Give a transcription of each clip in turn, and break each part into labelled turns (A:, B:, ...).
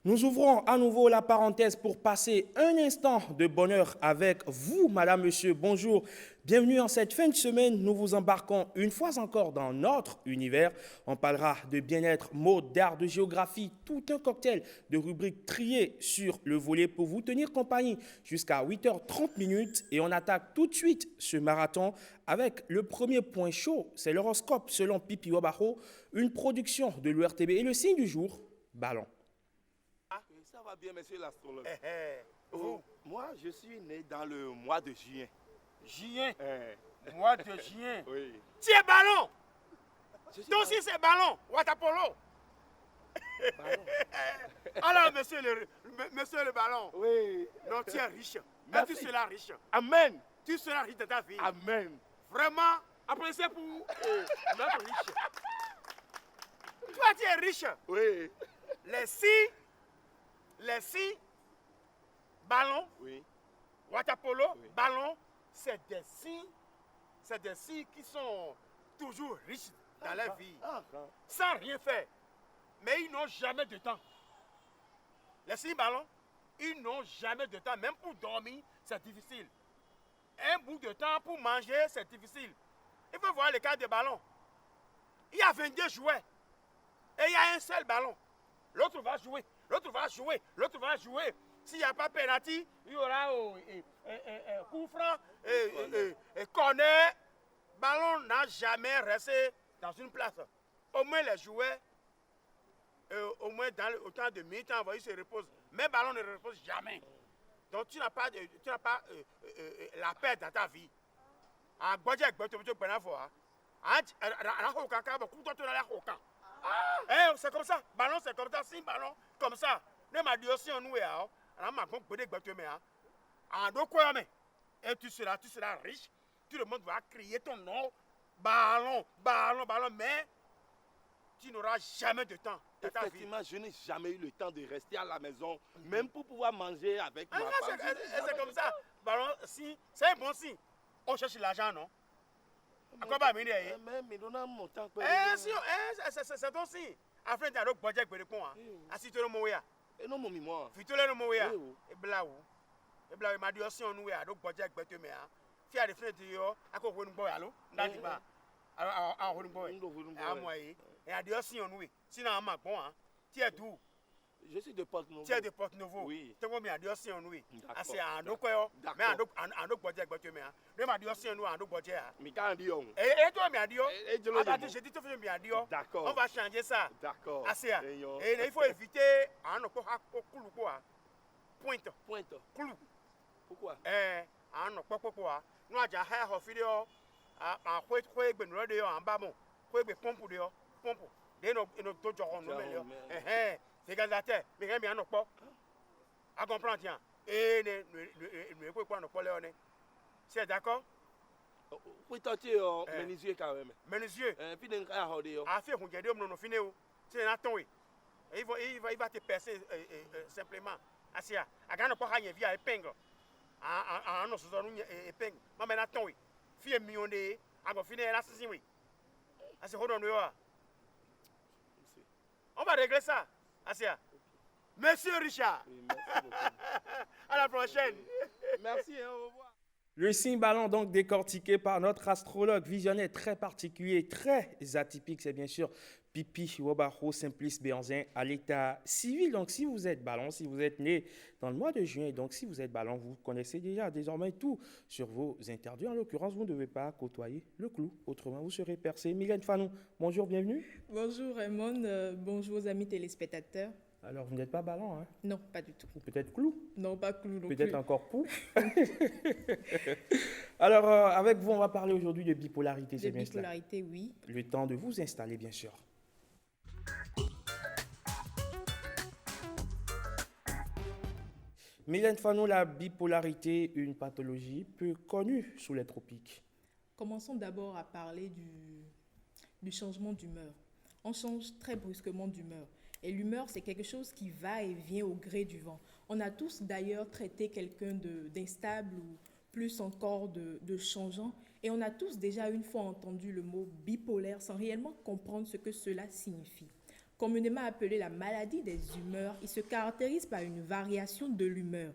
A: Nous ouvrons à nouveau la parenthèse pour passer un instant de bonheur avec vous, madame, monsieur. Bonjour, bienvenue en cette fin de semaine. Nous vous embarquons une fois encore dans notre univers. On parlera de bien-être, mode, d'art, de géographie, tout un cocktail de rubriques triées sur le volet pour vous tenir compagnie jusqu'à 8h30 minutes. Et on attaque tout de suite ce marathon avec le premier point chaud. C'est l'horoscope selon Pipi Wabaro, une production de l'URTB et le signe du jour, ballon.
B: Ah, ça va bien, monsieur l'astrologue.
C: Vous,
B: Moi, je suis né dans le mois de juin.
C: juin,
B: Eh,
C: mois de juin.
B: oui.
C: Tu es ballon.
B: Je suis
C: Toi aussi, c'est ballon. Watapolo.
B: ballon.
C: Alors, monsieur le ballon.
B: Oui.
C: Non, tu es riche. Et
B: Merci.
C: tu seras riche.
B: Amen.
C: Tu seras riche de ta vie.
B: Amen.
C: Vraiment, appréciez pour notre riche. Toi, tu es riche.
B: Oui.
C: Les six ballons,
B: Oui.
C: Watapolo,
B: Oui.
C: ballon, c'est des signes qui sont toujours riches dans leur vie,
B: Ah,
C: sans rien faire. Mais ils n'ont jamais de temps. Les six ballons, ils n'ont jamais de temps. Même pour dormir, c'est difficile. Un bout de temps pour manger, c'est difficile. Il faut voir le cas des ballons. Il y a 22 jouets. Et il y a un seul ballon. L'autre va jouer, l'autre va jouer, l'autre va jouer. S'il n'y a pas penalty, il y aura coup franc, corner. Ballon n'a jamais resté dans une place. Au moins les jouets, au moins dans le temps de mi-temps, ils se reposent. Mais ballon ne repose jamais. Donc tu n'as pas, la paix dans ta vie. C'est comme ça, ballon c'est comme ça, si ballon comme ça. Ne m'a dit aussi en nous et tu seras riche. Tout le monde va crier ton nom. Ballon, ballon, ballon, mais tu n'auras jamais de temps dans ta vie.
B: effectivement, je n'ai jamais eu le temps de rester à la maison, même pour pouvoir manger avec ma femme.
C: C'est comme ça. Ballon, si, c'est un bon signe. On cherche l'argent, non? À quoi va venir?
B: Mais donnons mon temps.
C: C'est ton signe. Après, tu as un budget pour répondre. Assis le mot.
B: Et non, mon moi.
C: Fais tout le mot.
B: Oui, oui.
C: Et blaou. Et blaou, il m'a dit aussi on nous a un budget pour te mettre. Si à des fenêtres, à quoi vous nous voyez, allô? D'accord. Alors, vous nous voyez. À moi, et à dire aussi on nous. Sinon, on m'a bon. Tu es d'où?
B: Je suis de Porte-Nouveau.
C: Tu es de Porte-Nouveau.
B: Oui.
C: Tu vois, mais à dire aussi on nous.
B: D'accord.
C: C'est un autre quoi. Mais un autre budget pour te mettre. Mais m'a dit aussi on nous un autre budget.
B: Mais quand on dit on.
C: Et toi, mais Adio,
B: je
C: j'ai dit tout fait bien Adio.
B: D'accord.
C: On va changer ça.
B: D'accord.
C: Assez.
B: Et
C: Et il faut éviter un autre quoi. Pointe.
B: Pointe.
C: Clou.
B: Pourquoi?
C: Un autre quoi. Nous avons déjà fait vidéo. À quoi ben radio en bas bon. Quoi ben pompe de pompe. Dès nos d'autres gens nous met. C'est gazette. Mais il y a un autre. À comprendre tiens. Et ne quoi quoi nous parler. C'est d'accord?
B: Oui, toi, tu es menuisier quand même.
C: Menuisier.
B: Puis d'un cas, on dit.
C: A fait qu'on gagne non fini. C'est un temps. Il va te percer simplement. Asia. A gagné pas rien via épingle. En nos zones épingle. Maman a temps. Fille millionnaire. A go finir la saison. Asia hold on. On va régler ça. Asia. Monsieur Richard.
B: Oui, merci beaucoup.
C: À la prochaine.
B: Merci, au revoir.
A: Le signe ballon, donc décortiqué par notre astrologue visionnaire très particulier, très atypique, c'est bien sûr Pipi Wabaro Simplice Béanzin à l'état civil. Donc, si vous êtes ballon, si vous êtes né dans le mois de juin, donc si vous êtes ballon, vous connaissez déjà désormais tout sur vos interdits. En l'occurrence, vous ne devez pas côtoyer le clou, autrement vous serez percé. Mylène Fanon, bonjour, bienvenue.
D: Bonjour Raymond, bonjour aux amis téléspectateurs.
A: Alors, vous n'êtes pas ballon, hein?
D: Non, pas du tout.
A: Ou peut-être clou?
D: Non, pas clou non
A: Peut-être
D: plus.
A: encore pou. Alors, avec vous, on va parler aujourd'hui de bipolarité,
D: De
A: c'est bien cela.
D: bipolarité, oui.
A: Le temps de vous installer, bien sûr. Mylène Fanon, la bipolarité, une pathologie peu connue sous les tropiques.
D: Commençons d'abord à parler du changement d'humeur. On change très brusquement d'humeur. Et l'humeur, c'est quelque chose qui va et vient au gré du vent. On a tous d'ailleurs traité quelqu'un d'instable ou plus encore de changeant. Et on a tous déjà une fois entendu le mot bipolaire sans réellement comprendre ce que cela signifie. Communément appelé la maladie des humeurs, il se caractérise par une variation de l'humeur,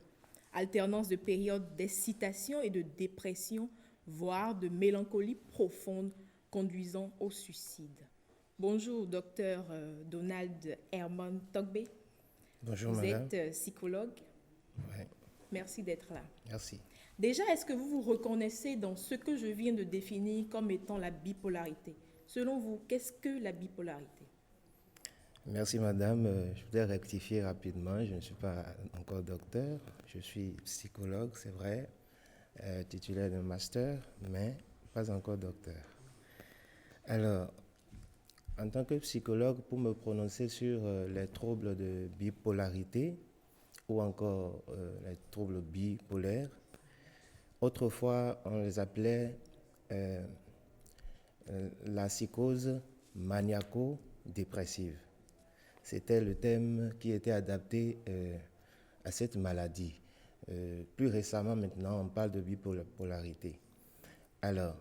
D: alternance de périodes d'excitation et de dépression, voire de mélancolie profonde conduisant au suicide. Bonjour, docteur Donald Herman Togbe.
E: Bonjour,
D: Vous
E: madame.
D: êtes psychologue.
E: Ouais,
D: Merci d'être là.
E: merci.
D: Déjà, est-ce que vous vous reconnaissez dans ce que je viens de définir comme étant la bipolarité? Selon vous, qu'est-ce que la bipolarité?
E: Merci, madame. Je voudrais rectifier rapidement. Je ne suis pas encore docteur. Je suis psychologue, c'est vrai, titulaire d'un master, mais pas encore docteur. Alors, en tant que psychologue, pour me prononcer sur les troubles de bipolarité ou encore les troubles bipolaires, autrefois, on les appelait la psychose maniaco-dépressive. C'était le thème qui était adapté à cette maladie. Plus récemment, maintenant, on parle de bipolarité. Alors,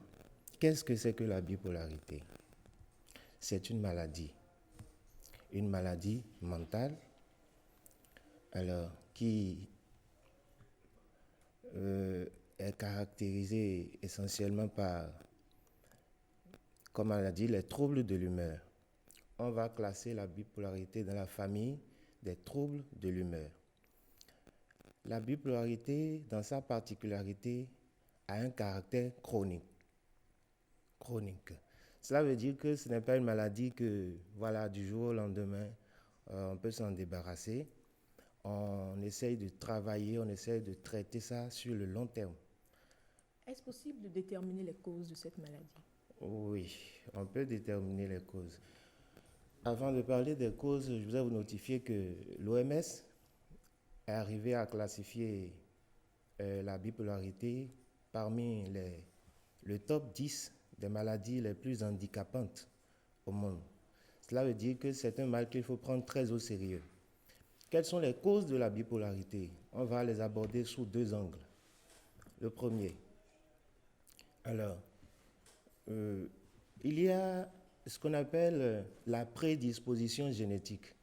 E: qu'est-ce que c'est que la bipolarité? C'est une maladie mentale, alors, qui est caractérisée essentiellement par, comme on l'a dit, les troubles de l'humeur. On va classer la bipolarité dans la famille des troubles de l'humeur. La bipolarité, dans sa particularité, a un caractère chronique. Cela veut dire que ce n'est pas une maladie que, voilà, du jour au lendemain, on peut s'en débarrasser. On essaye de travailler, on essaye de traiter ça sur le long terme.
D: Est-ce possible de déterminer les causes de cette maladie?
E: Oui, on peut déterminer les causes. Avant de parler des causes, je voudrais vous notifier que l'OMS est arrivé à classifier la bipolarité parmi le top 10 des maladies les plus handicapantes au monde. Cela veut dire que c'est un mal qu'il faut prendre très au sérieux. Quelles sont les causes de la bipolarité? On va les aborder sous deux angles. Le premier. Alors, il y a ce qu'on appelle la prédisposition génétique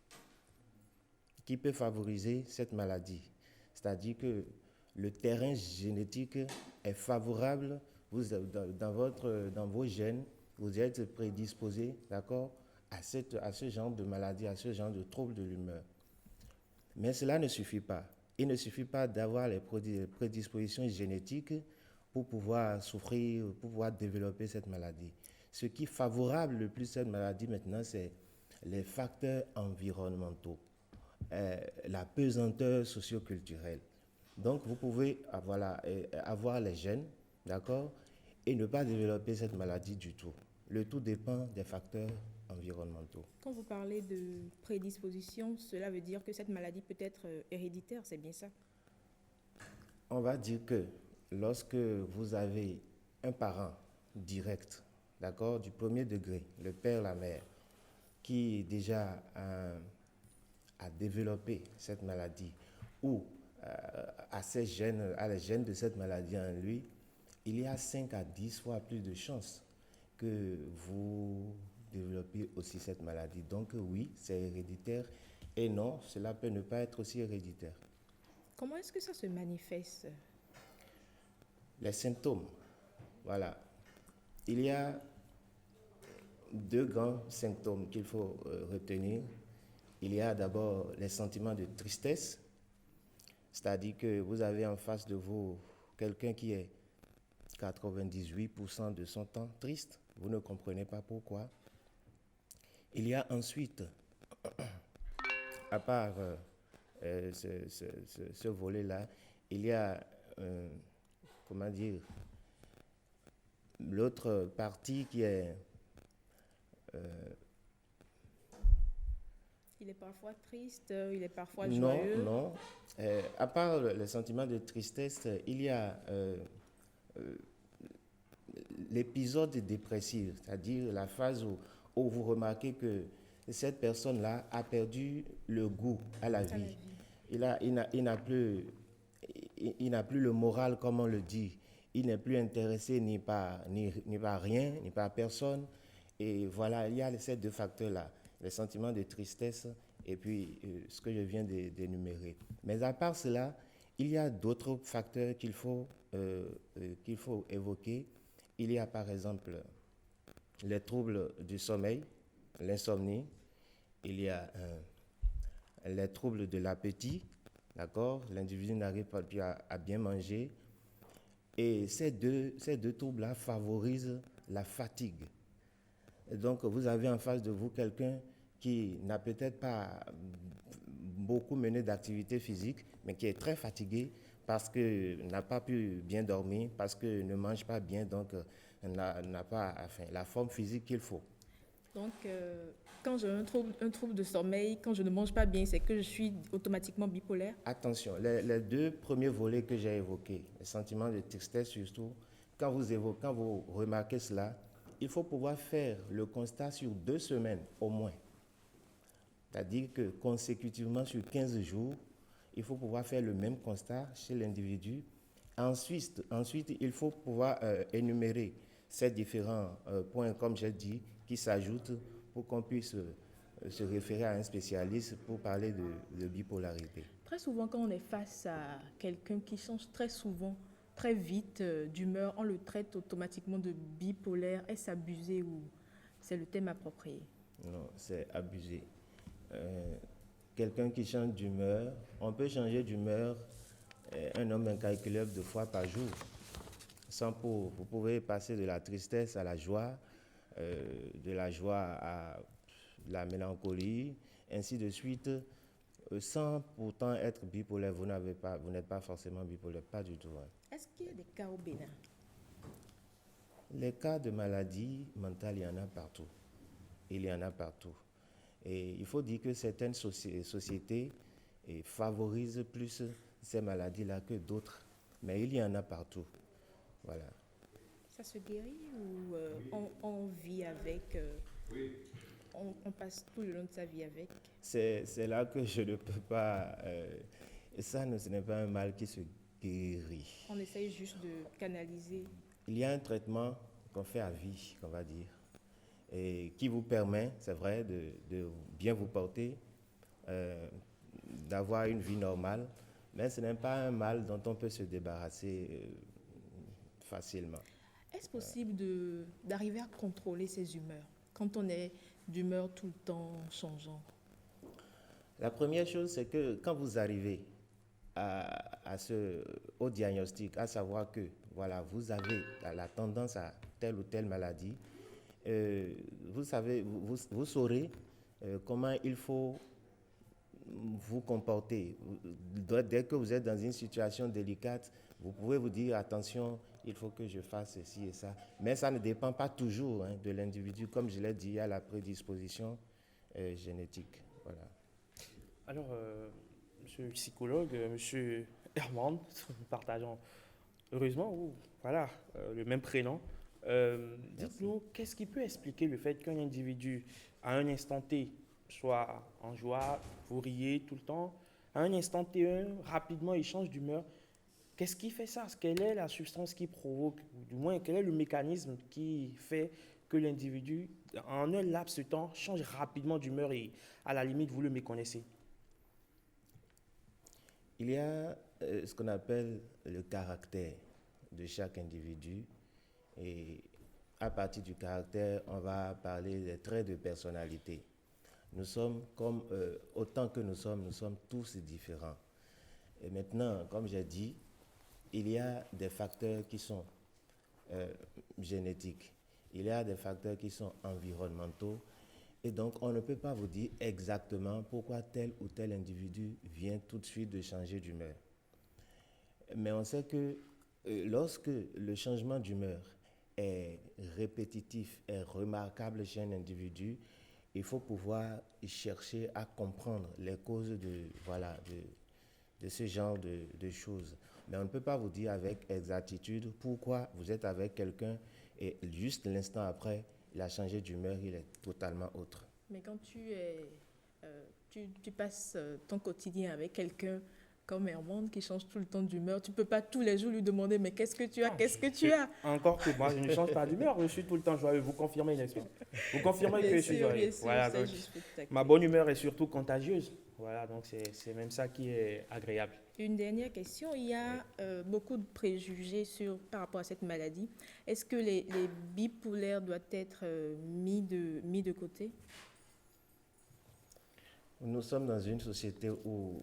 E: qui peut favoriser cette maladie. C'est-à-dire que le terrain génétique est favorable, dans vos gènes, vous êtes prédisposé, d'accord, à ce genre de maladie, à ce genre de trouble de l'humeur. Mais cela ne suffit pas. Il ne suffit pas d'avoir les prédispositions génétiques pour pouvoir souffrir, pour pouvoir développer cette maladie. Ce qui est favorable le plus cette maladie maintenant, c'est les facteurs environnementaux, la pesanteur socio-culturelle. Donc, vous pouvez avoir les gènes, d'accord, et ne pas développer cette maladie du tout. Le tout dépend des facteurs environnementaux.
D: Quand vous parlez de prédisposition, cela veut dire que cette maladie peut être héréditaire, c'est bien ça?
E: On va dire que lorsque vous avez un parent direct, d'accord, du premier degré, le père, la mère, qui déjà a développé cette maladie ou a les gènes de cette maladie en lui, il y a 5 à 10 fois plus de chances que vous développiez aussi cette maladie. Donc oui, c'est héréditaire et non, cela peut ne pas être aussi héréditaire.
D: Comment est-ce que ça se manifeste?
E: Les symptômes, voilà. Il y a deux grands symptômes qu'il faut retenir. Il y a d'abord les sentiments de tristesse, c'est-à-dire que vous avez en face de vous quelqu'un qui est 98% de son temps triste, vous ne comprenez pas pourquoi. Il y a ensuite, à part ce volet-là, il y a, l'autre partie qui est...
D: Il est parfois triste, il est parfois joyeux.
E: Non. À part le sentiment de tristesse, il y a l'épisode dépressif, c'est-à-dire la phase où vous remarquez que cette personne-là a perdu le goût à la vie. Il n'a plus le moral, comme on le dit. Il n'est plus intéressé ni par rien, ni par personne. Et voilà, il y a ces deux facteurs-là. les sentiments de tristesse et puis ce que je viens d'énumérer. Mais à part cela, il y a d'autres facteurs qu'il faut évoquer. Il y a par exemple les troubles du sommeil, l'insomnie, il y a les troubles de l'appétit, d'accord? L'individu n'arrive pas plus à bien manger. Et ces deux troubles-là favorisent la fatigue. Et donc, vous avez en face de vous quelqu'un qui n'a peut-être pas beaucoup mené d'activité physique, mais qui est très fatigué parce qu'il n'a pas pu bien dormir, parce qu'il ne mange pas bien, donc n'a pas la forme physique qu'il faut.
D: Donc, quand j'ai un trouble de sommeil, quand je ne mange pas bien, c'est que je suis automatiquement bipolaire.
E: Attention, les deux premiers volets que j'ai évoqués, les sentiments de tristesse surtout, quand vous remarquez cela, il faut pouvoir faire le constat sur 2 semaines au moins. C'est-à-dire que consécutivement sur 15 jours, il faut pouvoir faire le même constat chez l'individu. Ensuite, il faut pouvoir énumérer ces différents points, comme j'ai dit, qui s'ajoutent pour qu'on puisse se référer à un spécialiste pour parler de bipolarité.
D: Très souvent, quand on est face à quelqu'un qui change très souvent, très vite d'humeur, on le traite automatiquement de bipolaire. Est-ce abusé ou c'est le thème approprié?
E: Non, c'est abusé. Quelqu'un qui change d'humeur, on peut changer d'humeur un homme incalculable de fois par jour. Vous pouvez passer de la tristesse à la joie, de la joie à la mélancolie, ainsi de suite, sans pourtant être bipolaire. Vous n'êtes pas forcément bipolaire, pas du tout. Hein.
D: Est-ce qu'il y a des cas au Bénin?
E: Les cas de maladie mentale, il y en a partout. Il y en a partout. Et il faut dire que certaines sociétés favorisent plus ces maladies-là que d'autres. Mais il y en a partout. Voilà.
D: Ça se guérit ou on vit avec on passe tout le long de sa vie avec?
E: C'est là que je ne peux pas... ce n'est pas un mal qui se guérit.
D: On essaye juste de canaliser.
E: Il y a un traitement qu'on fait à vie, qu'on va dire, et qui vous permet, c'est vrai, de bien vous porter, d'avoir une vie normale, mais ce n'est pas un mal dont on peut se débarrasser facilement.
D: Est-ce possible d'arriver à contrôler ses humeurs quand on est d'humeur tout le temps changeant?
E: La première chose, c'est que quand vous arrivez au diagnostic, à savoir que voilà, vous avez la tendance à telle ou telle maladie, vous saurez comment il faut vous comporter. Dès que vous êtes dans une situation délicate, vous pouvez vous dire attention, il faut que je fasse ceci et ça. Mais ça ne dépend pas toujours de l'individu. Comme je l'ai dit, il y a la prédisposition génétique. Voilà.
A: Alors, monsieur le psychologue, monsieur Herman, nous partageons heureusement le même prénom. Dites-nous, qu'est-ce qui peut expliquer le fait qu'un individu, à un instant T, soit en joie, vous riez tout le temps, à un instant T, rapidement, il change d'humeur? Qu'est-ce qui fait ça? Quelle est la substance qui provoque, ou du moins, quel est le mécanisme qui fait que l'individu, en un laps de temps, change rapidement d'humeur et, à la limite, vous le méconnaissez?
E: Il y a ce qu'on appelle le caractère de chaque individu. Et à partir du caractère, on va parler des traits de personnalité. Nous sommes autant que nous sommes tous différents. Et maintenant, comme j'ai dit, il y a des facteurs qui sont génétiques, il y a des facteurs qui sont environnementaux, et donc on ne peut pas vous dire exactement pourquoi tel ou tel individu vient tout de suite de changer d'humeur. Mais on sait que lorsque le changement d'humeur est répétitif, est remarquable chez un individu, il faut pouvoir chercher à comprendre les causes de ce genre de choses. Mais on ne peut pas vous dire avec exactitude pourquoi vous êtes avec quelqu'un et juste l'instant après, il a changé d'humeur, il est totalement autre.
D: Mais quand tu passes ton quotidien avec quelqu'un, comme Herman qui change tout le temps d'humeur. Tu ne peux pas tous les jours lui demander, mais qu'est-ce que tu as, qu'est-ce que tu as?
A: Encore que moi, je ne change pas d'humeur, je suis tout le temps joyeux. Vous confirmez, n'est-ce pas? Vous confirmez que je suis joyeux.
D: Bien sûr,
A: Voilà,
D: c'est
A: donc,
D: juste pour te taquiner.
A: ma bonne humeur est surtout contagieuse. Voilà, donc c'est même ça qui est agréable.
D: Une dernière question. Il y a beaucoup de préjugés par rapport à cette maladie. Est-ce que les bipolaires doivent être mis de côté?
E: Nous sommes dans une société où,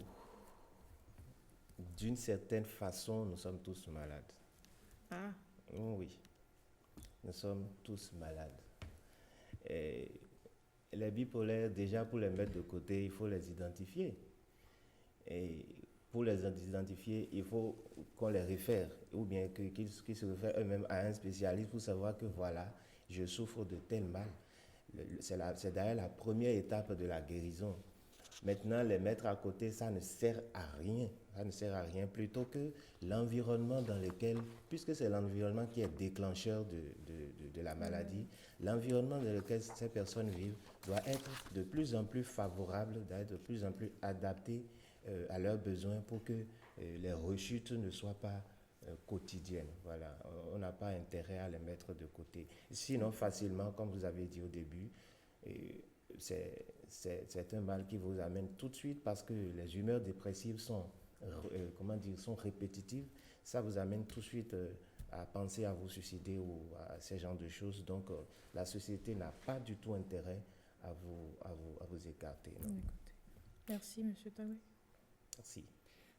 E: d'une certaine façon, nous sommes tous malades.
D: Ah,
E: Oui, nous sommes tous malades. Et les bipolaires, déjà pour les mettre de côté, il faut les identifier. Et pour les identifier, il faut qu'on les réfère, ou bien qu'ils se réfèrent eux-mêmes à un spécialiste pour savoir que voilà, je souffre de tel mal. C'est d'ailleurs la première étape de la guérison. Maintenant, les mettre à côté, ça ne sert à rien. Ça ne sert à rien plutôt que l'environnement dans lequel, puisque c'est l'environnement qui est déclencheur de la maladie, l'environnement dans lequel ces personnes vivent doit être de plus en plus favorable, doit être de plus en plus adapté à leurs besoins pour que les rechutes ne soient pas quotidiennes. Voilà, on n'a pas intérêt à les mettre de côté. Sinon, facilement, comme vous avez dit au début, c'est un mal qui vous amène tout de suite parce que les humeurs dépressives sont répétitives. Ça vous amène tout de suite à penser à vous suicider ou à ces genres de choses. Donc, la société n'a pas du tout intérêt à vous écarter. Non.
D: merci, M. Tawé.
E: Merci.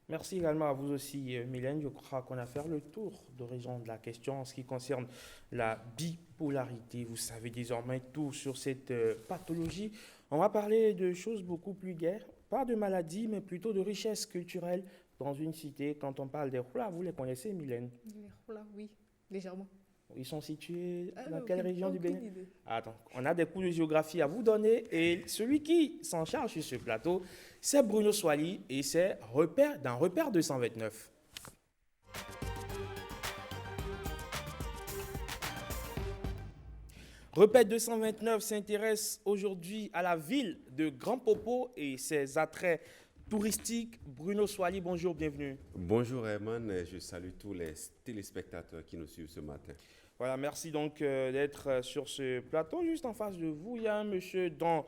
A: Merci également à vous aussi, Mylène. Je crois qu'on a fait le tour d'horizon de la question en ce qui concerne la bipolarité. Vous savez désormais tout sur cette pathologie. On va parler de choses beaucoup plus gaies, pas de maladie, mais plutôt de richesse culturelle dans une cité. Quand on parle des Hula, vous les connaissez, Mylène?
D: Oui, légèrement.
A: Ils sont situés dans quelle région du Bénin?
D: Idée.
A: Attends, on a des cours de géographie à vous donner et celui qui s'en charge sur ce plateau, c'est Bruno Soili et c'est Repère 229. Repère 229 s'intéresse aujourd'hui à la ville de Grand Popo et ses attraits touristiques. Bruno Soili, bonjour, bienvenue.
F: Bonjour Herman, je salue tous les téléspectateurs qui nous suivent ce matin.
A: Voilà, merci donc d'être sur ce plateau. Juste en face de vous, il y a un monsieur dont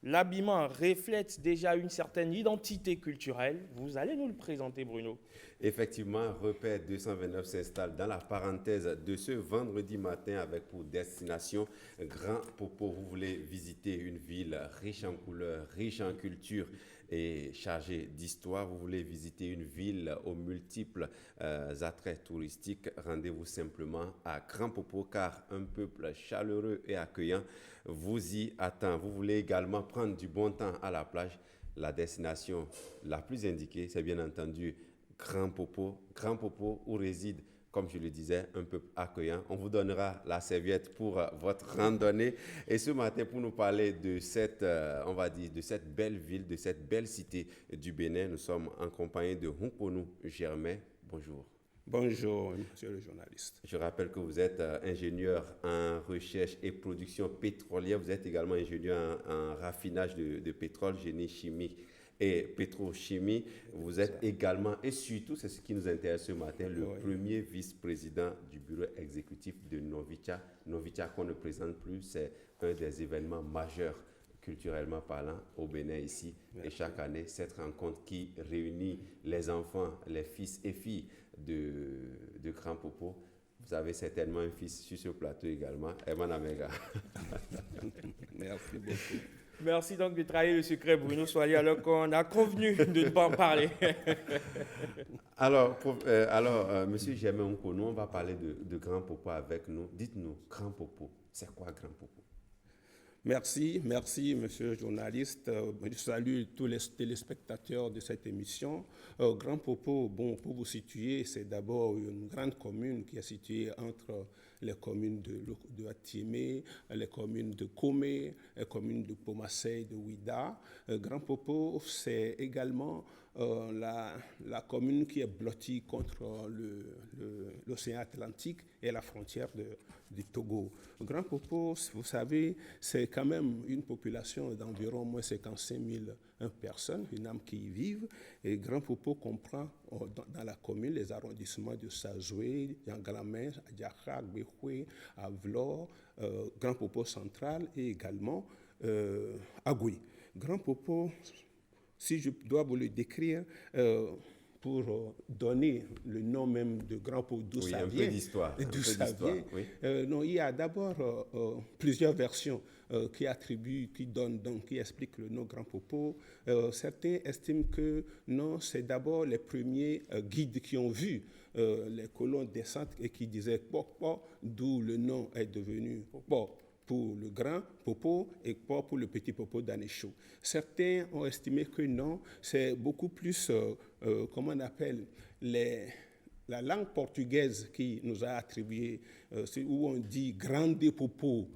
A: l'habillement reflète déjà une certaine identité culturelle. Vous allez nous le présenter, Bruno.
F: Effectivement, Repère 229 s'installe dans la parenthèse de ce vendredi matin avec pour destination Grand Popo. Vous voulez visiter une ville riche en couleurs, riche en culture et chargée d'histoire. Vous voulez visiter une ville aux multiples attraits touristiques. Rendez-vous simplement à Grand Popo car un peuple chaleureux et accueillant vous y attend. Vous voulez également prendre du bon temps à la plage. La destination la plus indiquée, c'est bien entendu Grand Popo où réside, comme je le disais, un peuple accueillant. On vous donnera la serviette pour votre randonnée. Et ce matin, pour nous parler de cette, de cette belle ville, de cette belle cité du Bénin, nous sommes en compagnie de Hunkonu Germain. Bonjour.
G: Bonjour, monsieur le journaliste.
F: Je rappelle que vous êtes ingénieur en recherche et production pétrolière. Vous êtes également ingénieur en raffinage de pétrole, génie chimique et pétrochimie. Vous êtes également, et surtout, c'est ce qui nous intéresse ce matin, le premier vice-président du bureau exécutif de Novitia. Novitia qu'on ne présente plus, c'est un des événements majeurs culturellement parlant au Bénin ici. Merci. Et chaque année, cette rencontre qui réunit les enfants, les fils et filles de Grand Popo. Vous avez certainement un fils sur ce plateau également, Herman Amega.
G: Merci beaucoup.
A: Merci donc de trahir le secret, Bruno Soili, alors qu'on a convenu de ne pas en parler.
F: Alors, monsieur Germain Hunkonu, on va parler de Grand Popo avec nous. Dites-nous, Grand Popo, c'est quoi Grand Popo?
G: Merci, monsieur le journaliste. Je salue tous les téléspectateurs de cette émission. Grand Popo, bon, pour vous situer, c'est d'abord une grande commune qui est située entre les communes de Atiémé, les communes de Komé, les communes de Pomassé, de Ouida. Grand Popo, c'est également la commune qui est blottie contre l'océan Atlantique et la frontière du Togo. Grand Popo, vous savez, c'est quand même une population d'environ moins 55 000 personnes, une âme qui y vivent. Et Grand Popo comprend dans la commune les arrondissements de Sazoué, Yangalamé, Adjaka, Gbehoué, Avlor, Grand Popo central et également Agui. Grand Popo, si je dois vous le décrire, pour donner le nom même de Grand Popo, d'où
F: oui,
G: ça
F: un
G: vient.
F: Peu d'histoire.
G: Oui. Non, il y a d'abord plusieurs versions qui expliquent le nom Grand Popo. Certains estiment que non, c'est d'abord les premiers guides qui ont vu les colons descendre et qui disaient Popo, d'où le nom est devenu Popo pour le grand Popo et pas pour le petit Popo d'Anéchou. Certains ont estimé que non, c'est beaucoup plus, comment on appelle, la langue portugaise qui nous a attribué, où on dit grande Popo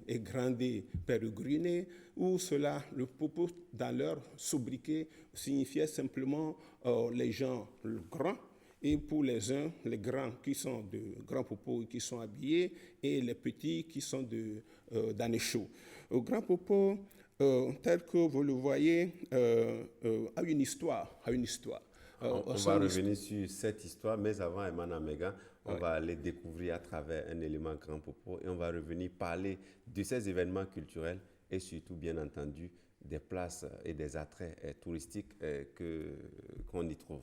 G: et grande peregrine, où cela, le Popo dans leur sobriquet signifiait simplement les gens grands. Et pour les uns, les grands qui sont de Grand Popo qui sont habillés et les petits qui sont d'Anéchou. Grand Popo, tel que vous le voyez, a une histoire.
F: On va revenir sur cette histoire, mais avant, Emmanuel Amega, on va aller découvrir à travers un élément Grand Popo et on va revenir parler de ces événements culturels et surtout, bien entendu, des places et des attraits touristiques qu'on y trouve.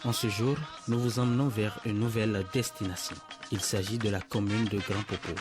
H: En ce jour, nous vous emmenons vers une nouvelle destination. Il s'agit de la commune de Grand Popo.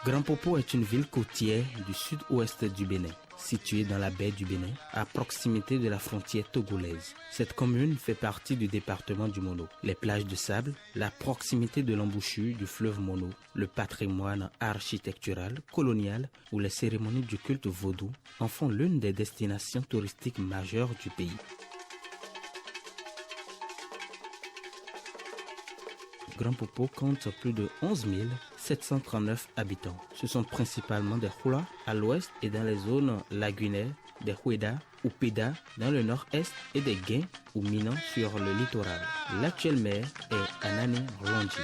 H: Grand Popo est une ville côtière du sud-ouest du Bénin, située dans la baie du Bénin, à proximité de la frontière togolaise. Cette commune fait partie du département du Mono. Les plages de sable, la proximité de l'embouchure du fleuve Mono, le patrimoine architectural, colonial ou les cérémonies du culte vaudou en font l'une des destinations touristiques majeures du pays. Grand Popo compte plus de 11 739 habitants. Ce sont principalement des Hula à l'ouest et dans les zones lagunaires, des Ouida ou Peda dans le nord-est et des Gains ou Minans sur le littoral. L'actuel maire est Anani Ronji.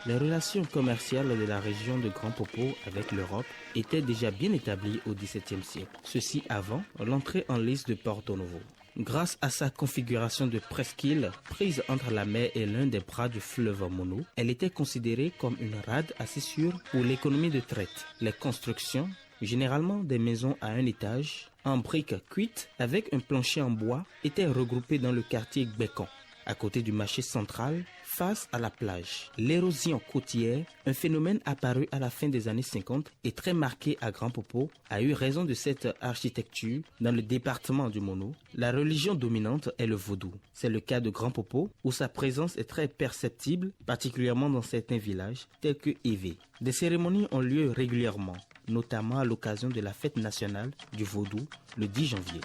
H: Les relations commerciales de la région de Grand Popo avec l'Europe étaient déjà bien établies au XVIIe siècle, ceci avant l'entrée en lice de Porto Novo. Grâce à sa configuration de presqu'île prise entre la mer et l'un des bras du fleuve Mono, elle était considérée comme une rade assez sûre pour l'économie de traite. Les constructions, généralement des maisons à un étage, en briques cuites avec un plancher en bois, étaient regroupées dans le quartier Gbekon, à côté du marché central, face à la plage. L'érosion côtière, un phénomène apparu à la fin des années 50 et très marqué à Grand Popo, a eu raison de cette architecture dans le département du Mono. La religion dominante est le vaudou. C'est le cas de Grand Popo, où sa présence est très perceptible, particulièrement dans certains villages, tels que Évé. Des cérémonies ont lieu régulièrement, notamment à l'occasion de la fête nationale du vaudou, le 10 janvier.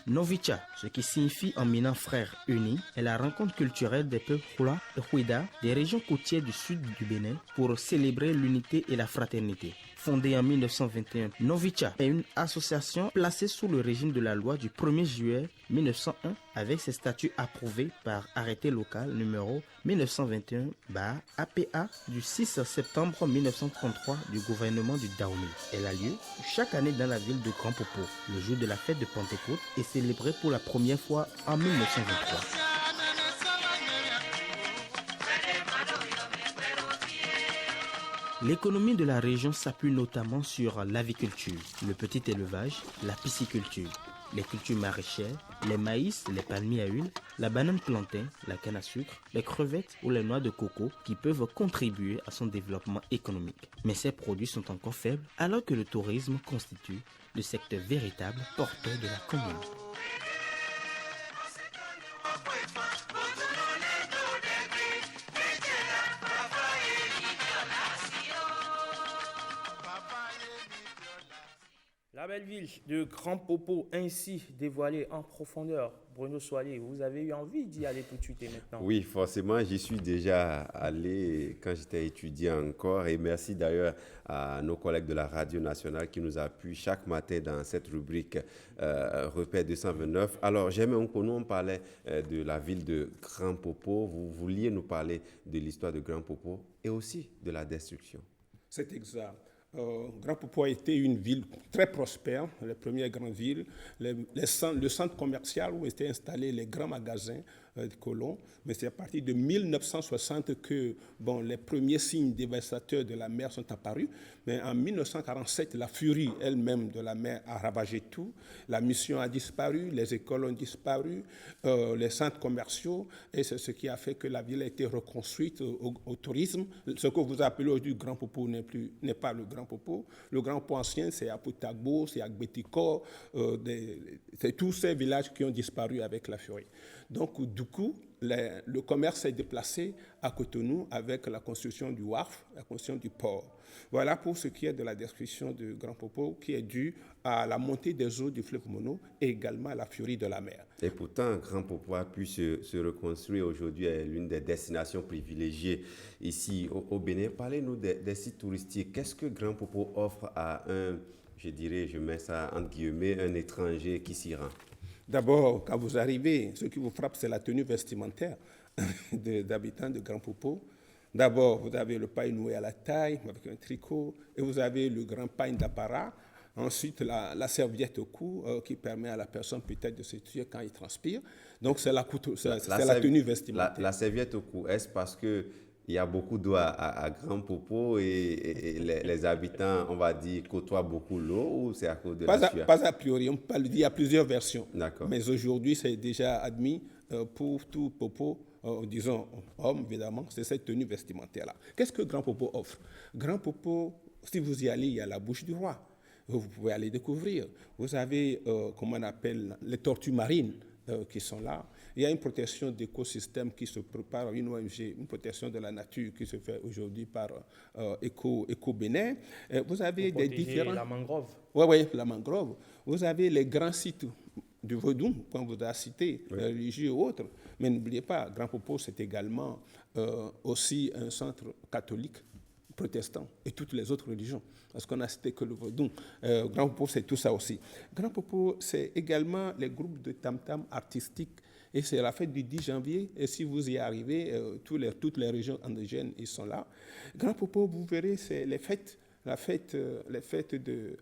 H: Novicha, ce qui signifie en minant frères unis, est la rencontre culturelle des peuples Hula et Ouida des régions côtières du sud du Bénin pour célébrer l'unité et la fraternité. Fondée en 1921, Novicha est une association placée sous le régime de la loi du 1er juillet 1901 avec ses statuts approuvés par arrêté local numéro 1921-APA du 6 septembre 1933 du gouvernement du Dahomey. Elle a lieu chaque année dans la ville de Grand Popo. Le jour de la fête de Pentecôte est célébré pour la première fois en 1923. L'économie de la région s'appuie notamment sur l'aviculture, le petit élevage, la pisciculture. les cultures maraîchères, les maïs, les palmiers à huile, la banane plantain, la canne à sucre, les crevettes ou les noix de coco qui peuvent contribuer à son développement économique. Mais ces produits sont encore faibles alors que le tourisme constitue le secteur véritable porteur de la commune.
A: La belle ville de Grand Popo ainsi dévoilée en profondeur. Bruno Soilé, vous avez eu envie d'y aller tout de suite et maintenant?
F: Oui, forcément, j'y suis déjà allé quand j'étais étudiant encore. Et merci d'ailleurs à nos collègues de la Radio Nationale qui nous appuient chaque matin dans cette rubrique Repère 229. Alors, j'aimais qu'on nous parlait de la ville de Grand Popo. Vous vouliez nous parler de l'histoire de Grand Popo et aussi de la destruction.
G: C'est exact. Grand Popo a été une ville très prospère, la première grande ville, le centre commercial où étaient installés les grands magasins de colons. Mais c'est à partir de 1960 que les premiers signes dévastateurs de la mer sont apparus. Mais en 1947, la furie elle-même de la mer a ravagé tout. La mission a disparu, les écoles ont disparu, les centres commerciaux, et c'est ce qui a fait que la ville a été reconstruite au tourisme. Ce que vous appelez aujourd'hui Grand Popo n'est pas le Grand Popo. Le Grand Popo ancien, c'est à Poutagbo, c'est à Gbetiko, c'est tous ces villages qui ont disparu avec la furie. Donc, du coup, le commerce s'est déplacé à Cotonou avec la construction du wharf, la construction du port. Voilà pour ce qui est de la destruction de Grand Popo, qui est due à la montée des eaux du fleuve Mono et également à la furie de la mer.
F: Et pourtant, Grand Popo a pu se reconstruire aujourd'hui, est l'une des destinations privilégiées ici au Bénin. Parlez-nous des sites touristiques. Qu'est-ce que Grand Popo offre à je mets ça entre guillemets, un étranger qui s'y rend?
G: D'abord, quand vous arrivez, ce qui vous frappe, c'est la tenue vestimentaire d'habitants de Grand Popo. D'abord, vous avez le paille noué à la taille, avec un tricot, et vous avez le grand paille d'apparat. Ensuite, la serviette au cou, qui permet à la personne peut-être de se tuer quand il transpire. Donc, c'est la tenue vestimentaire.
F: La serviette au cou, est-ce parce que il y a beaucoup d'eau à Grand Popo et les habitants, on va dire, côtoient beaucoup l'eau, ou c'est à cause de la sueur?
G: Pas a priori, on peut le dire, il y a plusieurs versions.
F: D'accord.
G: Mais aujourd'hui, c'est déjà admis pour tout Popo, disons homme évidemment, c'est cette tenue vestimentaire-là. Qu'est-ce que Grand Popo offre? Grand Popo, si vous y allez, il y a la bouche du roi. Vous pouvez aller découvrir. Vous avez, comment on appelle, les tortues marines qui sont là. Il y a une protection d'écosystèmes qui se prépare, une ONG, une protection de la nature qui se fait aujourd'hui par Eco Bénin. Vous avez
A: pour
G: des
A: protéger
G: différents...
A: la mangrove.
G: Oui, la mangrove. Vous avez les grands sites du Vaudou, comme vous avez cité, religieux et autres. Mais n'oubliez pas, Grand Popo, c'est également aussi un centre catholique, protestant et toutes les autres religions. Parce qu'on a cité que le Vaudou. Grand Popo, c'est tout ça aussi. Grand Popo, c'est également les groupes de tam-tam artistiques. Et c'est la fête du 10 janvier. Et si vous y arrivez, toutes les régions indigènes, ils sont là. Grand Popo, vous verrez, c'est les fêtes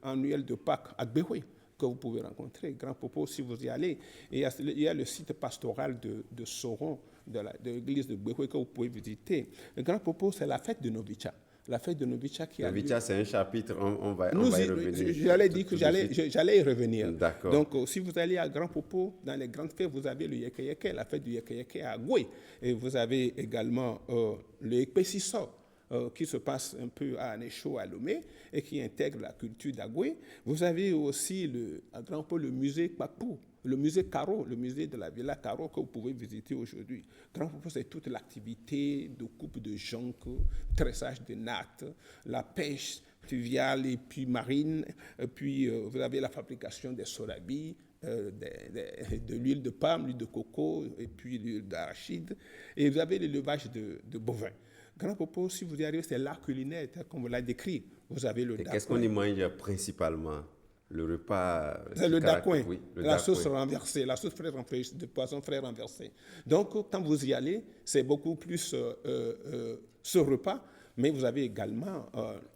G: annuelles de Pâques à Gbehoué que vous pouvez rencontrer. Grand Popo, si vous y allez, il y a le site pastoral de Soron, de l'église de Gbehoué que vous pouvez visiter. Le Grand Popo, c'est la fête de Novicha. La fête de Novicha qui a lieu.
F: Novicha, c'est un chapitre, on va y revenir.
G: J'allais dire que j'allais y revenir.
F: D'accord.
G: Donc, si vous allez à Grand Popo, dans les grandes fêtes, vous avez le Yeke Yeke, la fête du Yeke Yeke à Goué. Et vous avez également le Ekpesiso, qui se passe un peu à Anécho, à Lomé, et qui intègre la culture d'Agoué. Vous avez aussi à Grand Popo le musée Papou, le musée Caro, le musée de la Villa Caro que vous pouvez visiter aujourd'hui. Grand Popo, c'est toute l'activité de coupe de jonques, tressage de nattes, la pêche fluviale et puis marine. Et puis vous avez la fabrication des sorabis, de l'huile de palme, l'huile de coco et puis l'huile d'arachide. Et vous avez l'élevage de bovins. Grand Popo, si vous y arrivez, c'est l'art culinaire, comme on l'a décrit. Vous avez le dacouin.
F: Qu'est-ce qu'on y mange principalement? Le repas...
G: C'est le dacouin,
F: oui,
G: la sauce renversée, la sauce frais renversée, de poisson frais renversé. Donc, quand vous y allez, c'est beaucoup plus ce repas, mais vous avez également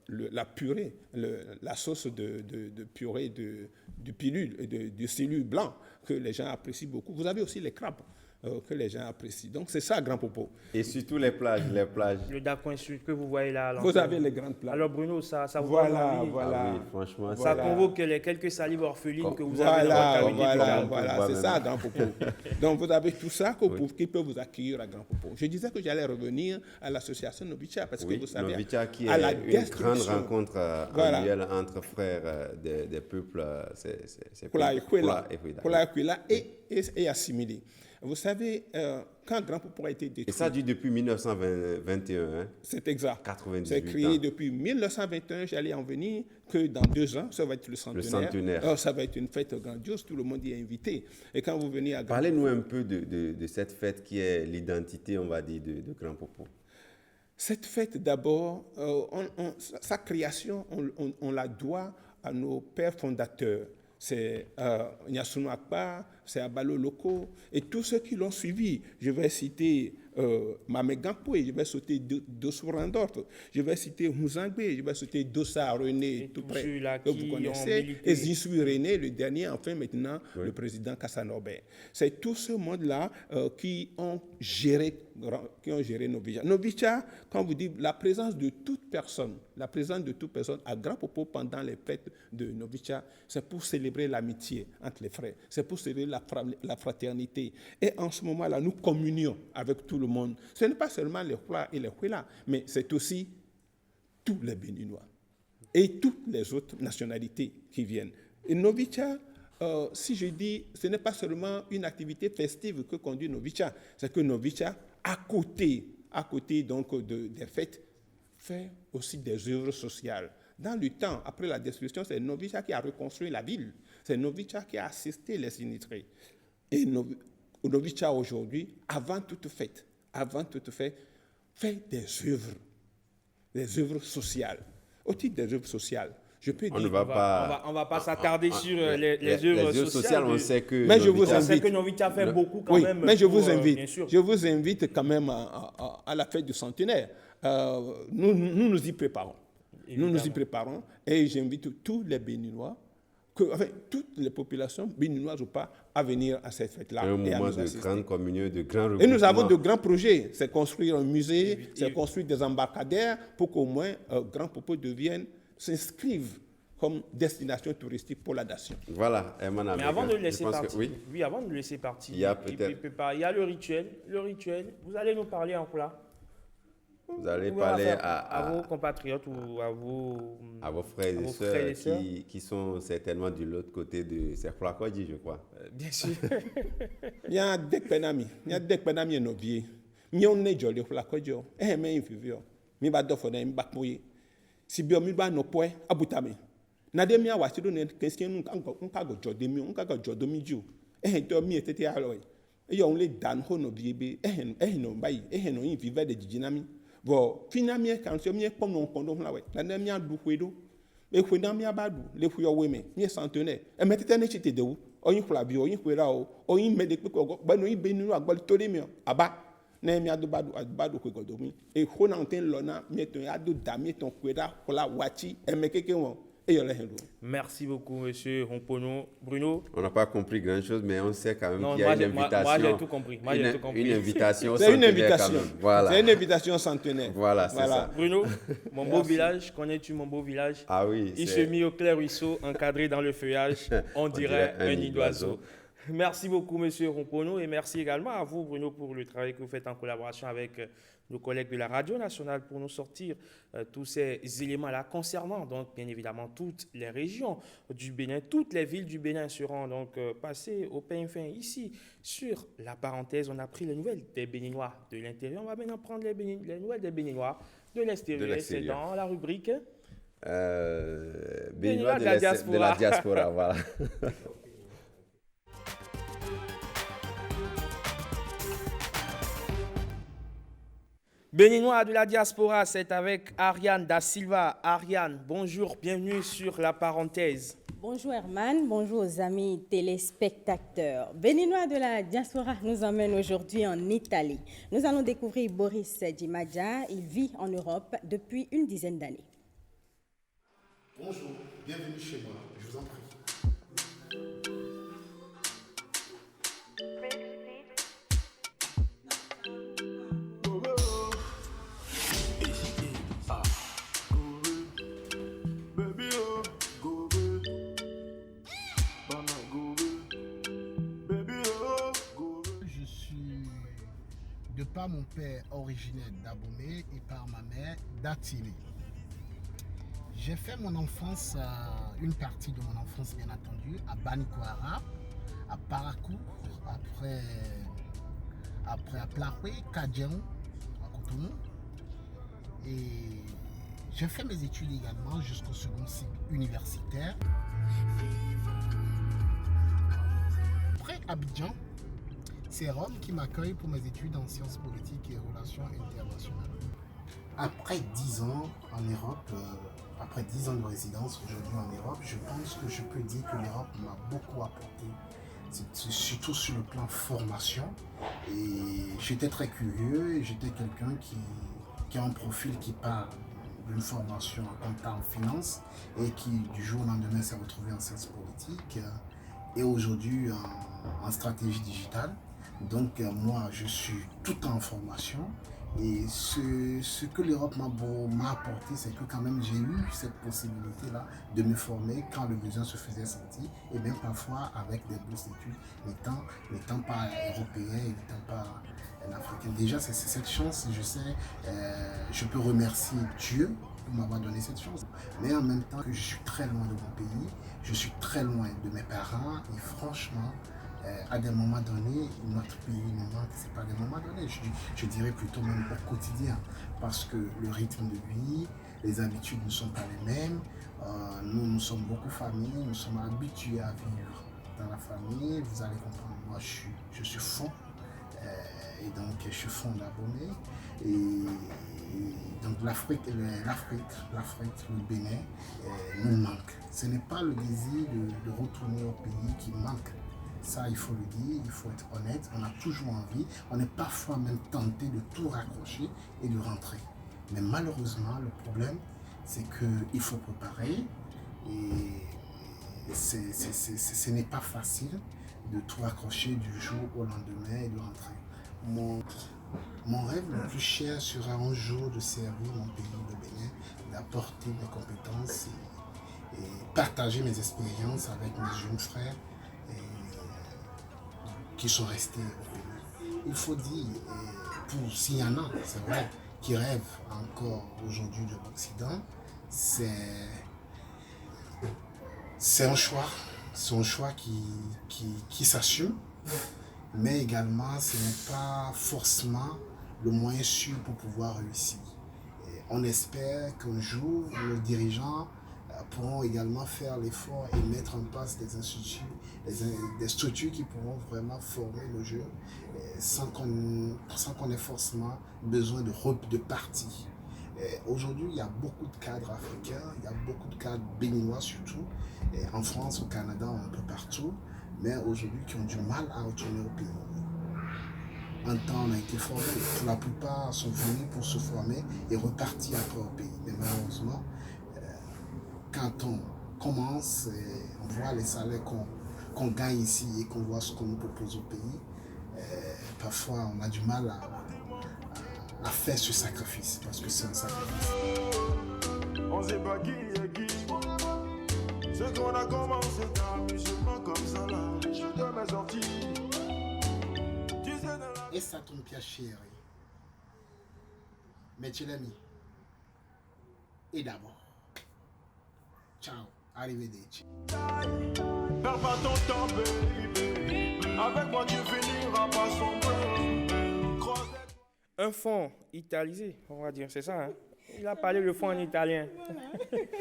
G: la purée, la sauce de purée du pilule, du silure blanc, que les gens apprécient beaucoup. Vous avez aussi les crabes. que les gens apprécient. Donc c'est ça, Grand Popo.
F: Et surtout les plages, les plages.
A: Le Dakouin Sud que vous voyez là. à
G: Vous
A: l'entrée.
G: avez les grandes plages.
A: Alors Bruno, ça vous donne
G: Voilà,
A: envie.
G: voilà.
F: Ah oui, franchement,
A: Ça
G: Voilà.
A: convoque les quelques salives orphelines que vous avez dans
G: Voilà,
A: votre cavité
G: voilà,
A: buccale.
G: voilà, c'est ça, Grand Popo. Donc, vous avez tout ça qui peut vous accueillir à Grand Popo. Je disais que j'allais revenir à l'association Novicha, parce que
F: oui,
G: vous savez,
F: Novicha qui
G: à
F: est
G: la
F: une grande
G: destruction.
F: rencontre
G: Voilà.
F: annuelle entre frères des peuples. C'est
G: Kula et
F: Kula
G: Kwela.
F: et Kwela.
G: Kula et Kwela et assimilé. Vous savez, quand Grand Popo a été détruit,
F: Et ça dure depuis 1921, hein,
G: c'est exact.
F: 98
G: C'est créé
F: ans.
G: depuis 1921. J'allais en venir que dans 2 ans, ça va être le centenaire.
F: centenaire.
G: Ça va être une fête grandiose, tout le monde y est invité. Et quand vous venez à Grand
F: Parlez-nous un peu de cette fête qui est l'identité, on va dire, de Grand Popo.
G: Cette fête, d'abord, sa création, on la doit à nos pères fondateurs. C'est Nyassonou Akpa, c'est Abalo Loko, et tous ceux qui l'ont suivi. Je vais citer Mame Gampoué, je vais citer Dossou Randorte, je vais citer Mouzangbe, je vais citer Dossa René, tout
A: tous
G: près,
A: ceux-là
G: que
A: qui
G: vous
A: ont
G: connaissez,
A: milité.
G: et Zinsui René, le dernier, enfin maintenant, le président Kassanobé. C'est tout ce monde-là qui ont géré Novicha. Novicha, quand vous dites la présence de toute personne à Grand Popo pendant les fêtes de Novicha, c'est pour célébrer l'amitié entre les frères, c'est pour célébrer la fraternité. Et en ce moment-là, nous communions avec tout le monde. Ce n'est pas seulement les Hula et les Huela, mais c'est aussi tous les Béninois et toutes les autres nationalités qui viennent. Et Novicha, si je dis, ce n'est pas seulement une activité festive que conduit Novicha, c'est que Novicha, à côté donc des fêtes, fait aussi des œuvres sociales. Dans le temps, après la destruction, c'est Novicha qui a reconstruit la ville. C'est Novicha qui a assisté les sinistrés. Et Novicha aujourd'hui, avant toute fête, fait des œuvres sociales. Au titre des œuvres sociales, je peux dire...
A: On va pas s'attarder sur les œuvres sociales.
F: On sait que
G: Mais je vous
A: On sait
G: invite.
A: que Novicha fait beaucoup quand
G: Oui,
A: même.
G: mais je
A: pour,
G: vous invite.
A: bien sûr.
G: Je vous invite quand même à la fête du centenaire. Nous y préparons. Nous nous y préparons et j'invite tous les Béninois, toutes les populations, béninoises ou pas, à venir à cette fête-là.
F: un
G: et à
F: moment
G: nous
F: de
G: assister.
F: grande communion, de grand regroupement.
G: Et nous avons de grands projets. C'est construire un musée, c'est construire des embarcadères pour qu'au moins Grand Popo s'inscrive comme destination touristique pour la nation.
F: Voilà, Herman
A: Mais avant de le
F: je
A: laisser
F: pense que-
A: partir,
F: oui.
A: avant de le laisser partir,
F: Il y a peut-être-
A: il y a le rituel. Le rituel, vous allez nous parler en quoi?
F: Vous allez
A: Vous allez
F: parler
A: faire
F: à
A: vos compatriotes ou à vos
F: frères
A: à
F: et
A: vos
F: sœurs
A: frères et sœurs.
F: qui sont certainement de l'autre côté de... C'est Kwakwadji, je crois.
A: Bien sûr.
G: Il y a des penami et nos vieux. Mi on ne jolly pour la cojo. Mais il vivio. Mi ba dofo na mi ba moye. Si bio mi ba no poe abutame. Na de mi awa chido ne question nka go jode mi nka go jode mi ju. Do mi etete alo. E yo only dan ho no biebe. No bai. No yin vive de jijinami. Bo finami kan so mi pom no kondo hla we. Na de mi adu kwedo. E kwenda mi abadu le fu yo we me. Mi centenaire. E metete ne chite de wu. Oyin kula bi oyin kwera o. Oyin me de pe ko gba no yin be ninu agbali to de mi aba. Na mi adubadu kwe godo mi. E ho na nten lona mi ton adu da mi ton kwera kola wachi e me keke won. E yo le hen do.
A: Merci beaucoup, monsieur Rompono. Bruno?
F: On n'a pas compris grand-chose, mais on sait quand même
A: Non,
F: qu'il y a
A: moi,
F: une
A: moi,
F: invitation.
A: j'ai tout compris. Moi, j'ai tout compris.
F: Une invitation
G: C'est une
F: centenaire
G: invitation.
F: quand même. Voilà.
G: C'est une invitation centenaire.
F: Voilà, c'est ça.
A: Bruno, mon beau village, connais-tu mon beau village?
F: Ah oui,
A: Il se
F: c'est...
A: mit au clair ruisseau, encadré dans le feuillage, on dirait un nid d'oiseau. Merci beaucoup, monsieur Rompono, et merci également à vous, Bruno, pour le travail que vous faites en collaboration avec nos collègues de la Radio Nationale pour nous sortir tous ces éléments-là concernant, donc, bien évidemment, toutes les régions du Bénin. Toutes les villes du Bénin seront donc passées au pain fin ici. Sur la parenthèse, on a pris les nouvelles des Béninois de l'intérieur. On va maintenant prendre les nouvelles des Béninois de l'extérieur. C'est dans la rubrique
F: Béninois de la diaspora, voilà.
A: Béninois de la diaspora, c'est avec Ariane Da Silva. Ariane, bonjour, bienvenue sur la parenthèse.
I: Bonjour Herman, bonjour aux amis téléspectateurs. Béninois de la diaspora nous emmène aujourd'hui en Italie. Nous allons découvrir Boris Dimadja. Il vit en Europe depuis une dizaine d'années.
J: Bonjour, bienvenue chez moi, je vous en prie. par mon père originaire d'Abomey et par ma mère d'Atilé. J'ai fait mon enfance, une partie de mon enfance bien entendu, à Banikoara, à Parakou, après à Plahoué, Kadjeon, à Cotonou. Et j'ai fait mes études également jusqu'au second cycle universitaire. Après Abidjan, c'est Rome qui m'accueille pour mes études en sciences politiques et relations internationales. Après 10 ans en Europe, après 10 ans de résidence aujourd'hui en Europe, je pense que je peux dire que l'Europe m'a beaucoup apporté, surtout sur le plan formation. Et j'étais très curieux et j'étais quelqu'un qui a un profil qui part d'une formation en compta en finance et qui du jour au lendemain s'est retrouvé en sciences politiques et aujourd'hui en stratégie digitale. Donc moi je suis tout en formation et ce que l'Europe m'a apporté, c'est que quand même j'ai eu cette possibilité-là de me former quand le besoin se faisait sentir et bien parfois avec des bourses d'études n'étant pas européen et n'étant pas africain. Déjà c'est cette chance, je sais, je peux remercier Dieu pour m'avoir donné cette chance. Mais en même temps que je suis très loin de mon pays, je suis très loin de mes parents et franchement, à des moments donnés, notre pays nous manque. C'est pas des moments donnés, je dirais plutôt même au quotidien, parce que le rythme de vie, les habitudes ne sont pas les mêmes. Nous sommes beaucoup famille, nous sommes habitués à vivre dans la famille. Vous allez comprendre, moi je suis fond, et donc je suis fond d'Abomey. Et donc l'Afrique, le Bénin nous manque. Ce n'est pas le désir de retourner au pays qui manque. Ça, il faut le dire, il faut être honnête, on a toujours envie, on est parfois même tenté de tout raccrocher et de rentrer. Mais malheureusement, le problème, c'est qu'il faut préparer et ce n'est pas facile de tout raccrocher du jour au lendemain et de rentrer. Mon rêve le plus cher sera un jour de servir mon pays, le Bénin, d'apporter mes compétences et partager mes expériences avec mes jeunes frères qui sont restés au pays. Il faut dire, s'il y en a, c'est vrai, qui rêvent encore aujourd'hui de l'Occident, c'est un choix qui s'assume, mais également ce n'est pas forcément le moyen sûr pour pouvoir réussir. Et on espère qu'un jour, nos dirigeants pourront également faire l'effort et mettre en place des structures qui pourront vraiment former nos jeunes sans qu'on ait forcément besoin de partis. Aujourd'hui, il y a beaucoup de cadres africains, il y a beaucoup de cadres béninois surtout, en France, au Canada, un peu partout, mais aujourd'hui qui ont du mal à retourner au pays. Un temps, on a été formés, la plupart sont venus pour se former et repartir après au pays. Mais malheureusement, quand on commence, on voit les salaires qu'on gagne ici et qu'on voit ce qu'on nous propose au pays, parfois on a du mal à faire ce sacrifice, parce que c'est un sacrifice.
K: On sait pas qui est qui. Ce qu'on a commencé d'amusement comme ça là, je dois me sortir.
J: Et ça tombe bien chéri. Mais tu l'as mis. Et d'abord. Ciao, arrivederci.
K: Perds pas ton temps, baby. Avec moi, tu finiras par sombrer.
A: Un fond italisé, on va dire, c'est ça, hein? Il a parlé le fond en italien.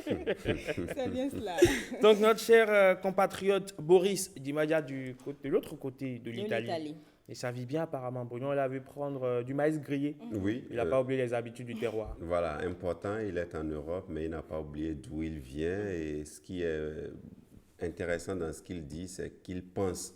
D: C'est bien cela.
A: Donc, notre cher compatriote Boris Dimadia de l'autre côté de l'Italie. Et ça vit bien apparemment. Bruno, il a vu prendre du maïs grillé.
F: Oui.
A: Il n'a pas oublié les habitudes du terroir.
F: Voilà, important, il est en Europe, mais il n'a pas oublié d'où il vient. Et ce qui est intéressant dans ce qu'il dit, c'est qu'il pense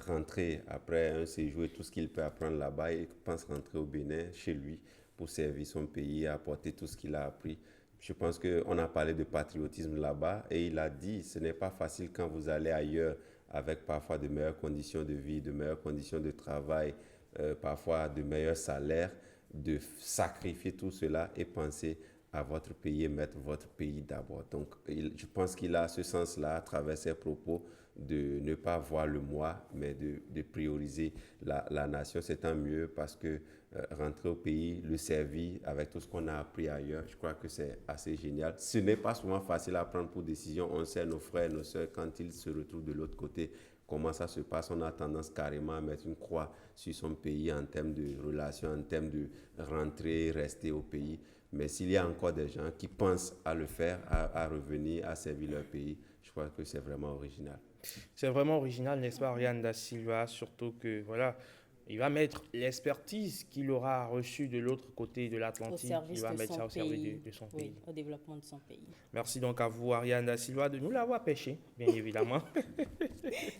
F: rentrer après un séjour et tout ce qu'il peut apprendre là-bas. Il pense rentrer au Bénin, chez lui, pour servir son pays et apporter tout ce qu'il a appris. Je pense qu'on a parlé de patriotisme là-bas et il a dit ce n'est pas facile quand vous allez ailleurs avec parfois de meilleures conditions de vie, de meilleures conditions de travail, parfois de meilleurs salaires, de sacrifier tout cela et penser à votre pays et mettre votre pays d'abord. Donc, je pense qu'il a ce sens-là à travers ses propos de ne pas voir le moi, mais de prioriser la nation. C'est tant mieux parce que rentrer au pays, le servir avec tout ce qu'on a appris ailleurs, je crois que c'est assez génial. Ce n'est pas souvent facile à prendre pour décision. On sait nos frères, nos soeurs, quand ils se retrouvent de l'autre côté, comment ça se passe. On a tendance carrément à mettre une croix sur son pays en termes de relations, en termes de rentrer, rester au pays. Mais s'il y a encore des gens qui pensent à le faire, à revenir, à servir leur pays, je crois que c'est vraiment original.
A: C'est vraiment original, n'est-ce pas, Ariane Da Silva, surtout que, voilà, il va mettre l'expertise qu'il aura reçue de l'autre côté de l'Atlantique, il va mettre ça au service de son pays.
I: Au développement de son pays.
A: Merci donc à vous, Ariane Da Silva, de nous l'avoir pêché, bien évidemment.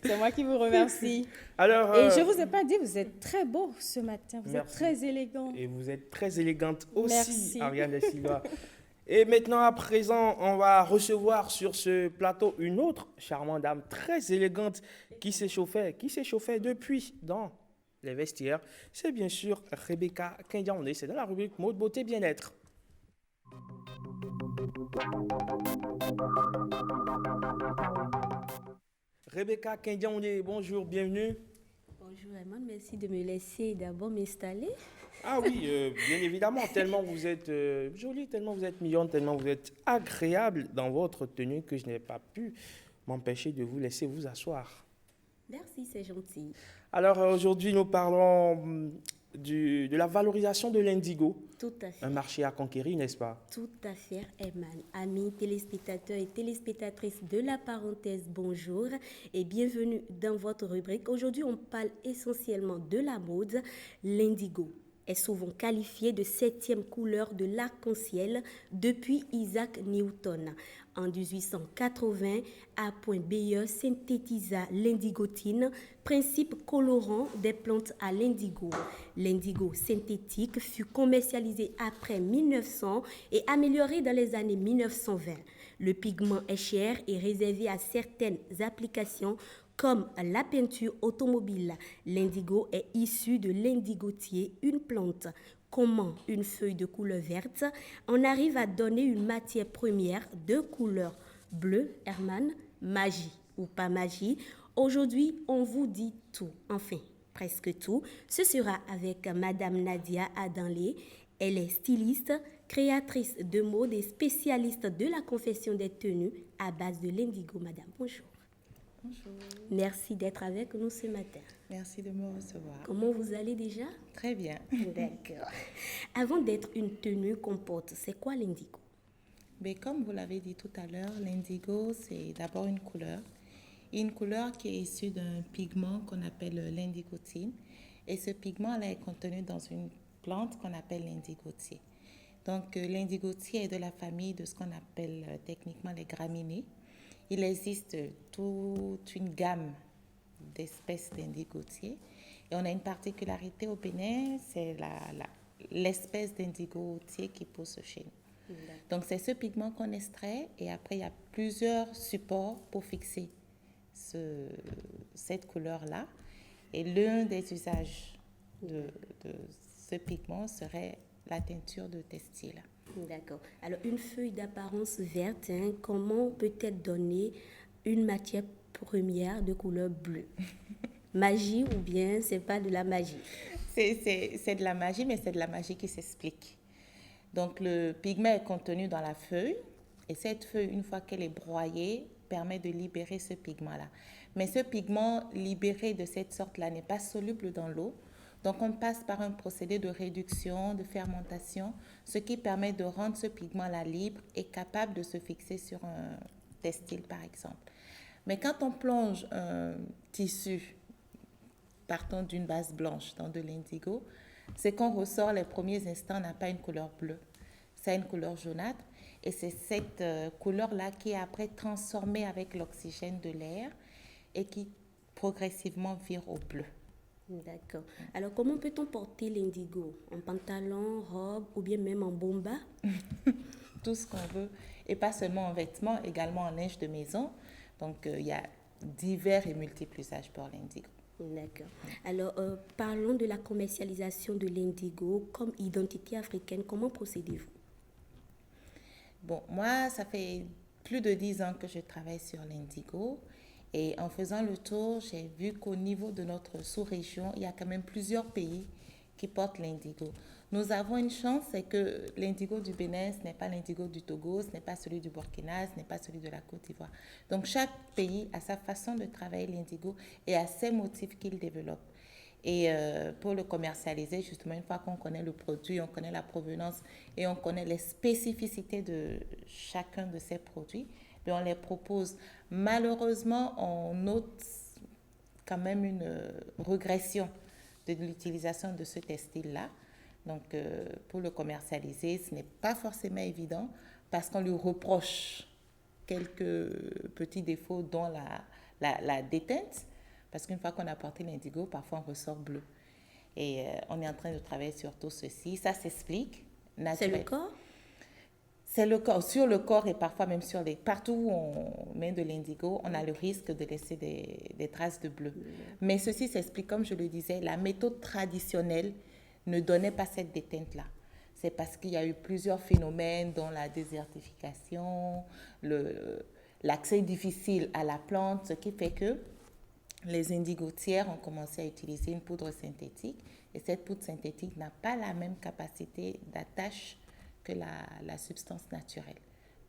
I: C'est moi qui vous remercie.
A: Alors,
I: et je ne vous ai pas dit, vous êtes très beau ce matin, vous êtes
A: merci.
I: très élégant.
A: Et vous êtes très élégante aussi,
I: Merci.
A: Ariane Da Silva. Et maintenant, à présent, on va recevoir sur ce plateau une autre charmante dame très élégante qui s'échauffait depuis dans les vestiaires. C'est bien sûr Rebecca Kendiaoundé. C'est dans la rubrique Mode Beauté Bien-être. Rebecca Kendiaoundé, bonjour, bienvenue.
L: Bonjour Herman, merci de me laisser d'abord m'installer.
A: Ah oui, bien évidemment, tellement vous êtes jolie, tellement vous êtes mignonne, tellement vous êtes agréable dans votre tenue que je n'ai pas pu m'empêcher de vous laisser vous asseoir.
L: Merci, c'est gentil.
A: Alors aujourd'hui, nous parlons de la valorisation de l'indigo.
L: Tout à fait.
A: Un marché à conquérir, n'est-ce pas?
L: Tout à fait, Herman. Amis téléspectateurs et téléspectatrices de la parenthèse, bonjour et bienvenue dans votre rubrique. Aujourd'hui, on parle essentiellement de la mode, l'indigo est souvent qualifié de 7e couleur de l'arc-en-ciel depuis Isaac Newton. En 1880, A.Bayer synthétisa l'indigotine, principe colorant des plantes à l'indigo. L'indigo synthétique fut commercialisé après 1900 et amélioré dans les années 1920. Le pigment est cher et réservé à certaines applications comme la peinture automobile. L'indigo est issu de l'indigotier, une plante. Comment une feuille de couleur verte en arrive à donner une matière première de couleur bleue, Herman, magie ou pas magie? Aujourd'hui, on vous dit tout, enfin presque tout. Ce sera avec Madame Nadia Adanlé. Elle est styliste, créatrice de mode et spécialiste de la confection des tenues à base de l'indigo. Madame, bonjour.
M: Bonjour.
L: Merci d'être avec nous ce matin.
M: Merci de me recevoir.
L: Comment vous allez déjà?
M: Très bien.
L: D'accord. Avant d'être une tenue qu'on porte, c'est quoi l'indigo?
M: Mais comme vous l'avez dit tout à l'heure, l'indigo, c'est d'abord une couleur qui est issue d'un pigment qu'on appelle l'indigotine. Et ce pigment-là est contenu dans une plante qu'on appelle l'indigotier. Donc, l'indigotier est de la famille de ce qu'on appelle techniquement les graminées. Il existe toute une gamme d'espèces d'indigotiers. Et on a une particularité au Bénin, c'est l'espèce d'indigotier qui pousse chez nous. Donc, c'est ce pigment qu'on extrait et après, il y a plusieurs supports pour fixer cette couleur-là. Et l'un des usages de ce pigment serait la teinture de textile.
L: D'accord. Alors, une feuille d'apparence verte, comment peut-elle donner une matière première de couleur bleue? Magie ou bien c'est pas de la magie?
M: C'est de la magie, mais c'est de la magie qui s'explique. Donc, le pigment est contenu dans la feuille et cette feuille, une fois qu'elle est broyée, permet de libérer ce pigment-là. Mais ce pigment libéré de cette sorte-là n'est pas soluble dans l'eau. Donc, on passe par un procédé de réduction, de fermentation, ce qui permet de rendre ce pigment-là libre et capable de se fixer sur un textile, par exemple. Mais quand on plonge un tissu partant d'une base blanche dans de l'indigo, c'est qu'on ressort les premiers instants n'a pas une couleur bleue, ça a une couleur jaunâtre. Et c'est cette couleur-là qui est après transformée avec l'oxygène de l'air et qui progressivement vire au bleu.
L: D'accord. Alors, comment peut-on porter l'indigo? En pantalon, robe ou bien même en bomba?
M: Tout ce qu'on veut. Et pas seulement en vêtements, également en linge de maison. Donc, il y a divers et multiples usages pour l'indigo.
L: D'accord. Alors, parlons de la commercialisation de l'indigo comme identité africaine. Comment procédez-vous?
M: Bon, moi, ça fait plus de 10 ans que je travaille sur l'indigo. Et en faisant le tour, j'ai vu qu'au niveau de notre sous-région, il y a quand même plusieurs pays qui portent l'indigo. Nous avons une chance, c'est que l'indigo du Bénin, ce n'est pas l'indigo du Togo, ce n'est pas celui du Burkina, ce n'est pas celui de la Côte d'Ivoire. Donc, chaque pays a sa façon de travailler l'indigo et a ses motifs qu'il développe. Et pour le commercialiser, justement, une fois qu'on connaît le produit, on connaît la provenance et on connaît les spécificités de chacun de ces produits, bien, on les propose. Malheureusement, on note quand même une régression de l'utilisation de ce textile-là. Donc, pour le commercialiser, ce n'est pas forcément évident parce qu'on lui reproche quelques petits défauts, dont la déteinte. Parce qu'une fois qu'on a porté l'indigo, parfois on ressort bleu. Et on est en train de travailler sur tout ceci. Ça s'explique.
L: C'est le corps?
M: C'est le corps. Sur le corps et parfois même sur les... Partout où on met de l'indigo, on a le risque de laisser des traces de bleu. Mais ceci s'explique, comme je le disais, la méthode traditionnelle ne donnait pas cette déteinte-là. C'est parce qu'il y a eu plusieurs phénomènes, dont la désertification, l'accès difficile à la plante, ce qui fait que les indigotières ont commencé à utiliser une poudre synthétique. Et cette poudre synthétique n'a pas la même capacité d'attache que la substance naturelle.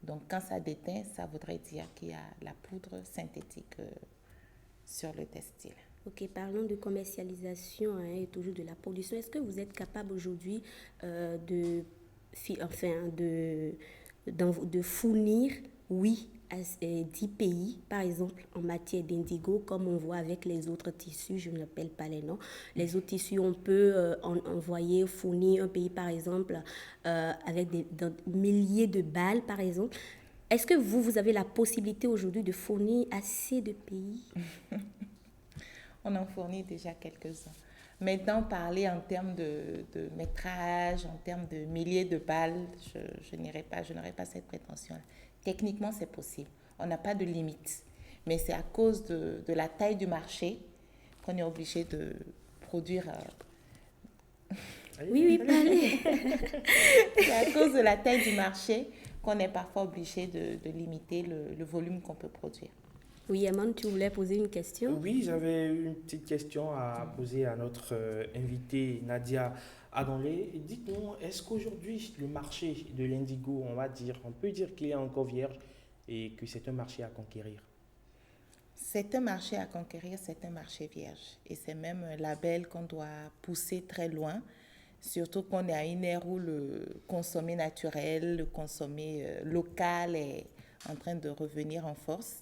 M: Donc, quand ça déteint, ça voudrait dire qu'il y a la poudre synthétique sur le textile.
L: Ok, parlons de commercialisation et toujours de la production. Est-ce que vous êtes capable aujourd'hui de fournir, oui, à 10 pays, par exemple, en matière d'indigo, comme on voit avec les autres tissus, je n'appelle pas les noms. Les autres tissus, on peut fournir un pays, par exemple, avec des milliers de balles, par exemple. Est-ce que vous avez la possibilité aujourd'hui de fournir assez de pays?
M: On en fournit déjà quelques-uns. Maintenant, parler en termes de métrage, en termes de milliers de balles, je n'aurai pas cette prétention-là. Techniquement, c'est possible. On n'a pas de limite. Mais c'est à cause de la taille du marché qu'on est obligé de produire...
L: Oui, parlez.
M: C'est à cause de la taille du marché qu'on est parfois obligé de limiter le volume qu'on peut produire.
L: Oui, Eman, tu voulais poser une question?
A: Oui, j'avais une petite question à poser à notre invitée Nadia Adonlé. Dites-nous, est-ce qu'aujourd'hui, le marché de l'indigo, on peut dire qu'il est encore vierge et que c'est un marché à conquérir?
M: C'est un marché à conquérir, c'est un marché vierge. Et c'est même un label qu'on doit pousser très loin, surtout qu'on est à une ère où le consommé naturel, le consommé local est en train de revenir en force.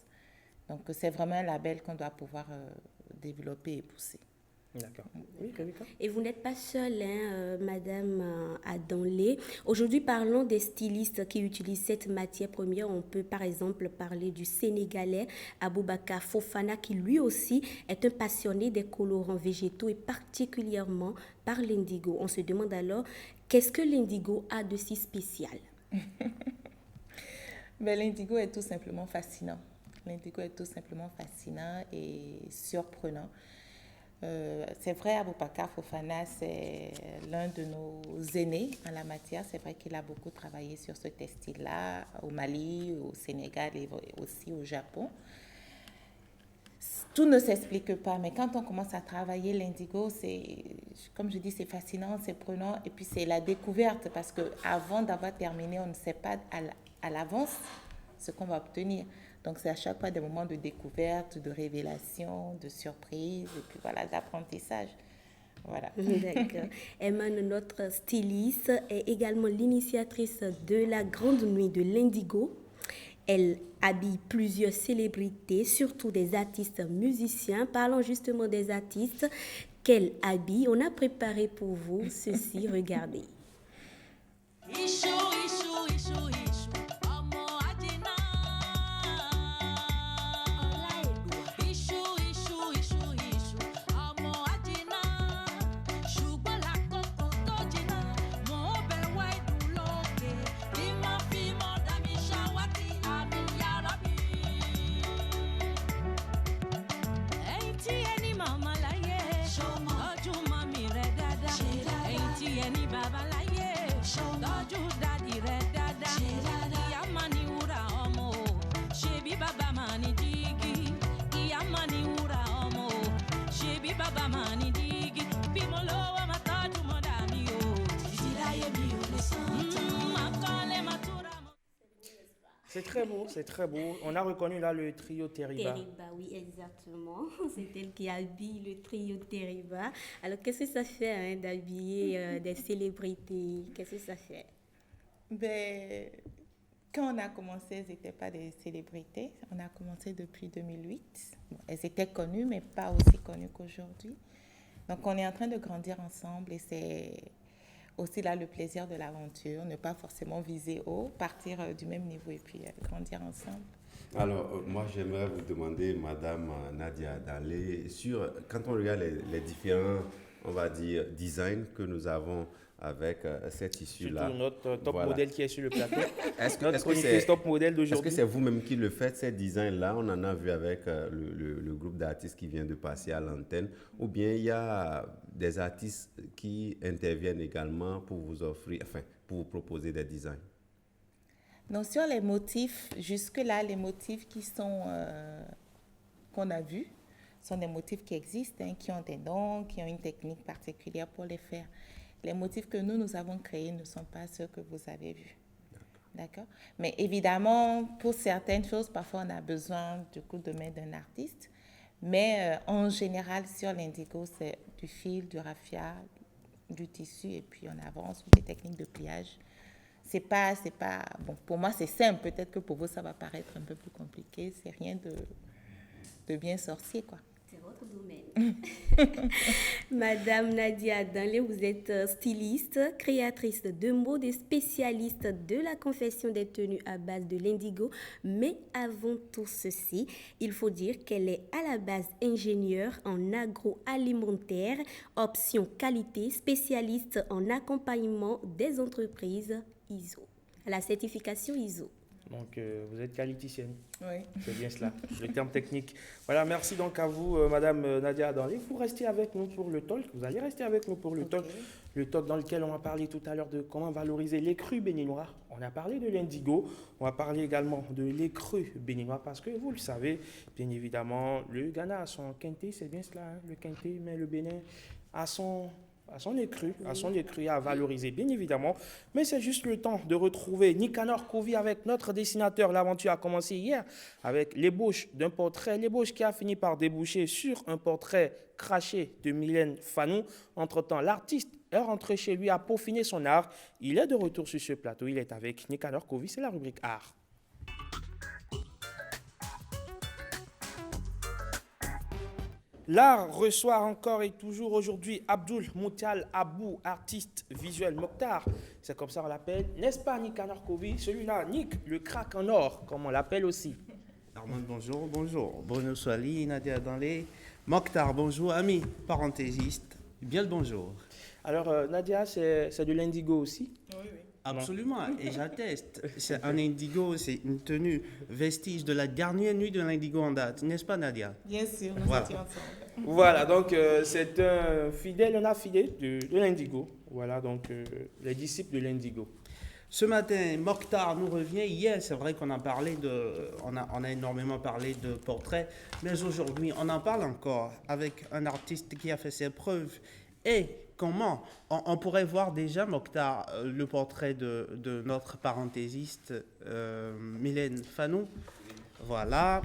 M: Donc, c'est vraiment un label qu'on doit pouvoir développer et pousser.
A: D'accord. Oui, Rebecca.
L: Et vous n'êtes pas seule, Madame Adonlé. Aujourd'hui, parlons des stylistes qui utilisent cette matière première. On peut, par exemple, parler du Sénégalais Aboubakar Fofana, qui lui aussi est un passionné des colorants végétaux et particulièrement par l'indigo. On se demande alors, qu'est-ce que l'indigo a de si spécial?
M: L'indigo est tout simplement fascinant. L'indigo est tout simplement fascinant et surprenant. C'est vrai, Aboubakar Fofana, c'est l'un de nos aînés en la matière. C'est vrai qu'il a beaucoup travaillé sur ce textile-là au Mali, au Sénégal et aussi au Japon. Tout ne s'explique pas, mais quand on commence à travailler l'indigo, c'est, comme je dis, c'est fascinant, c'est prenant. Et puis c'est la découverte parce qu'avant d'avoir terminé, on ne sait pas à l'avance ce qu'on va obtenir. Donc, c'est à chaque fois des moments de découverte, de révélation, de surprise, et puis voilà, d'apprentissage. Voilà.
L: D'accord. Eman, notre styliste, est également l'initiatrice de la Grande Nuit de l'Indigo. Elle habille plusieurs célébrités, surtout des artistes musiciens. Parlons justement des artistes qu'elle habille. On a préparé pour vous ceci, regardez.
N: Baba láyé, tọ́jú dáadáa.
A: C'est très beau, c'est très beau. On a reconnu là le trio Teriba.
L: Teriba, oui, exactement. C'est elle qui habille le trio Teriba. Alors, qu'est-ce que ça fait hein, d'habiller des célébrités? Qu'est-ce que ça fait?
M: Ben, quand on a commencé, elles n'étaient pas des célébrités. On a commencé depuis 2008. Bon, elles étaient connues, mais pas aussi connues qu'aujourd'hui. Donc, on est en train de grandir ensemble et c'est aussi là le plaisir de l'aventure, ne pas forcément viser haut, partir du même niveau et puis grandir ensemble.
F: Alors, moi, j'aimerais vous demander, Madame Nadia Dalé, quand on regarde les différents, on va dire, designs que nous avons avec cette issue-là.
A: Surtout notre top modèle qui est sur le plateau.
F: Est-ce que
A: c'est top modèle d'aujourd'hui?
F: Est-ce que c'est vous-même qui le faites, ces designs-là? On en a vu avec le groupe d'artistes qui vient de passer à l'antenne. Ou bien il y a des artistes qui interviennent également pour vous offrir, enfin, pour vous proposer des designs?
M: Donc, sur les motifs, jusque-là, les motifs qui sont qu'on a vus sont des motifs qui existent, hein, qui ont des noms, qui ont une technique particulière pour les faire. Les motifs que nous avons créés ne sont pas ceux que vous avez vus. D'accord? Mais évidemment, pour certaines choses, parfois, on a besoin du coup de main d'un artiste. Mais en général, sur l'indigo, c'est du fil, du raffia, du tissu, et puis on avance sur des techniques de pliage. C'est pas, bon, pour moi, c'est simple. Peut-être que pour vous, ça va paraître un peu plus compliqué. C'est rien de bien sorcier, quoi.
L: C'est votre domaine. Madame Nadia Danlé, vous êtes styliste, créatrice de mode et spécialiste de la confection des tenues à base de l'indigo. Mais avant tout ceci, il faut dire qu'elle est à la base ingénieure en agroalimentaire, option qualité, spécialiste en accompagnement des entreprises ISO, à la certification ISO.
A: Donc, vous êtes qualiticienne.
M: Oui.
A: C'est bien cela, le terme technique. Voilà, merci donc à vous, Madame Nadia Danlé. Vous restez avec nous pour le talk. Vous allez rester avec nous pour le talk. Le talk dans lequel on a parlé tout à l'heure de comment valoriser les crus béninois. On a parlé de l'indigo. On va parler également de les crus béninois parce que vous le savez, bien évidemment, le Ghana a son quinté, c'est bien cela, hein, le quinté, mais le Bénin a son écru à valoriser, bien évidemment. Mais c'est juste le temps de retrouver Nicanor Kovi avec notre dessinateur. L'aventure a commencé hier avec l'ébauche d'un portrait, l'ébauche qui a fini par déboucher sur un portrait craché de Mylène Fanou. Entre-temps, l'artiste est rentré chez lui à peaufiner son art. Il est de retour sur ce plateau. Il est avec Nicanor Kovi. C'est la rubrique art. L'art reçoit encore et toujours aujourd'hui Abdul Moutial Abou, artiste visuel Mokhtar. C'est comme ça on l'appelle. N'est-ce pas Nicanor Kovi? Celui-là, Nick, le crack en or, comme on l'appelle aussi.
H: Armand, bonjour, bonjour. Bruno Soali, Nadia Danlé. Mokhtar, bonjour. Ami, parenthésiste, bien le bonjour.
A: Alors, Nadia, c'est de l'indigo aussi?
D: Oui.
H: Absolument, et j'atteste. C'est un indigo, c'est une tenue vestige de la dernière nuit de l'indigo en date, n'est-ce pas Nadia?
M: Bien sûr, nous
H: voilà.
M: étions ensemble.
A: Voilà, donc c'est un affidé de l'indigo. Voilà, donc les disciples de l'indigo.
H: Ce matin, Mokhtar nous revient. Hier, c'est vrai qu'on a parlé on a énormément parlé de portraits, mais aujourd'hui, on en parle encore avec un artiste qui a fait ses preuves. Et comment on pourrait voir déjà, Mokhtar, le portrait de notre parenthésiste Mylène Fanou. Voilà.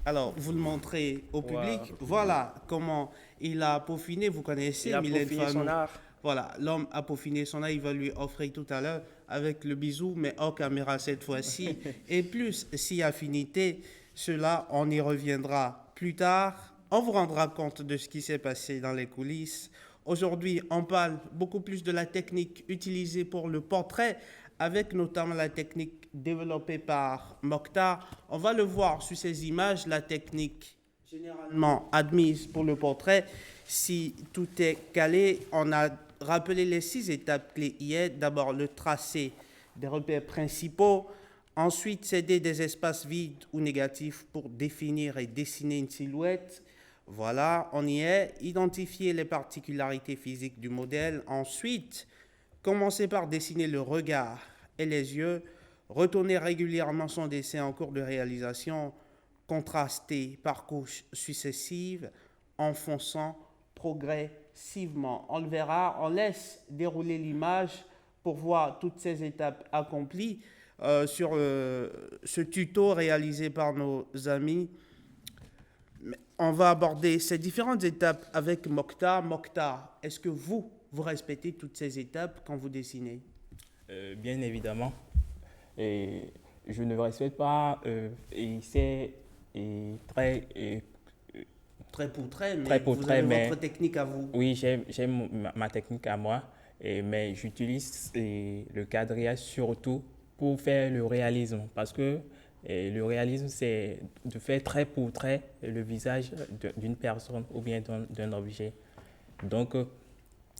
H: Alors, vous le montrez au public. Voilà comment il a peaufiné. Vous connaissez Mylène Fanou.
A: Son art.
H: Voilà, l'homme a peaufiné son art. Il va lui offrir tout à l'heure avec le bisou, mais hors caméra cette fois-ci. Et plus, si affinité, cela, on y reviendra plus tard. On vous rendra compte de ce qui s'est passé dans les coulisses. Aujourd'hui, on parle beaucoup plus de la technique utilisée pour le portrait, avec notamment la technique développée par Mokhtar. On va le voir sur ces images, la technique généralement admise pour le portrait. Si tout est calé, on a rappelé les 6 étapes clés hier. D'abord, le tracé des repères principaux. Ensuite, céder des espaces vides ou négatifs pour définir et dessiner une silhouette. Voilà, on y est. Identifier les particularités physiques du modèle. Ensuite, commencer par dessiner le regard et les yeux. Retourner régulièrement son dessin en cours de réalisation. Contraster par couches successives, enfonçant progressivement. On le verra, on laisse dérouler l'image pour voir toutes ces étapes accomplies.
A: sur ce tuto réalisé par nos amis. On va aborder ces différentes étapes avec Mokhtar. Mokhtar, est-ce que vous respectez toutes ces étapes quand vous dessinez?
N: Bien évidemment. Et je ne respecte pas, et c'est très...
A: Très pour trait, mais
N: très pour
A: vous
N: trait,
A: avez
N: mais
A: votre technique à vous.
N: Oui, j'ai ma technique à moi, mais j'utilise le quadrillage surtout pour faire le réalisme, parce que le réalisme, c'est de faire trait pour trait le visage d'une personne ou bien d'un objet. Donc,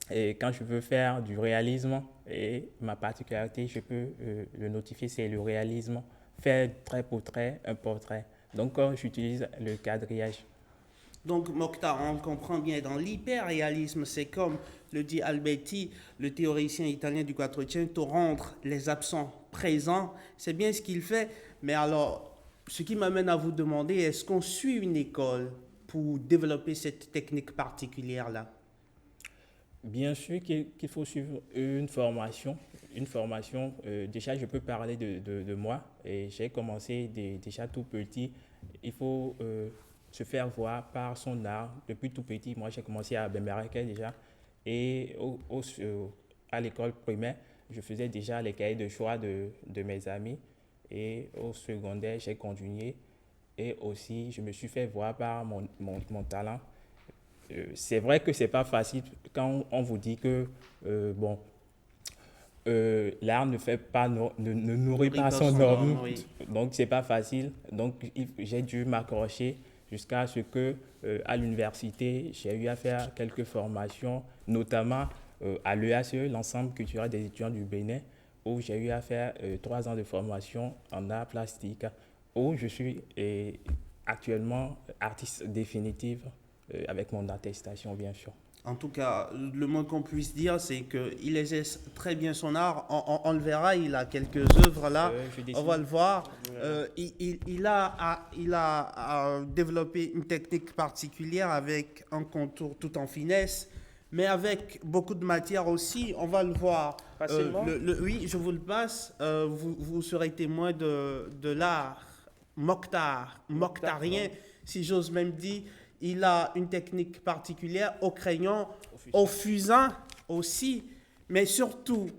N: quand je veux faire du réalisme, et ma particularité, je peux le notifier, c'est le réalisme, faire trait pour trait un portrait. Donc, j'utilise le quadrillage.
A: Donc, Mokhtar, on comprend bien, dans l'hyperréalisme, c'est comme le dit Alberti, le théoricien italien du Quattrocento, rendre les absents présents. C'est bien ce qu'il fait. Mais alors, ce qui m'amène à vous demander, est-ce qu'on suit une école pour développer cette technique particulière-là?
N: Bien sûr qu'il faut suivre une formation. Déjà, je peux parler de moi. Et j'ai commencé déjà tout petit. Il faut se faire voir par son art. Depuis tout petit, moi, j'ai commencé à Bembereke déjà. Et à l'école primaire, je faisais déjà les cahiers de choix de mes amis. Et au secondaire, j'ai continué. Et aussi, je me suis fait voir par mon talent. C'est vrai que ce n'est pas facile quand on vous dit que l'art ne nourrit pas son homme. Oui. Donc, ce n'est pas facile. Donc, j'ai dû m'accrocher jusqu'à ce que, à l'université, j'ai eu à faire quelques formations, notamment à l'EACE, l'ensemble culturel des étudiants du Bénin, où j'ai eu à faire 3 ans de formation en art plastique, où je suis actuellement artiste définitif avec mon attestation, bien sûr.
A: En tout cas, le moins qu'on puisse dire, c'est qu'il exerce très bien son art. On le verra, il a quelques œuvres là, on va le voir. Il a développé une technique particulière avec un contour tout en finesse, mais avec beaucoup de matière aussi, on va le voir.
O: Facilement.
A: Oui, je vous le passe, vous serez témoin de l'art mokhtarien, si j'ose même dire. Il a une technique particulière au crayon, au fusain aussi, mais surtout,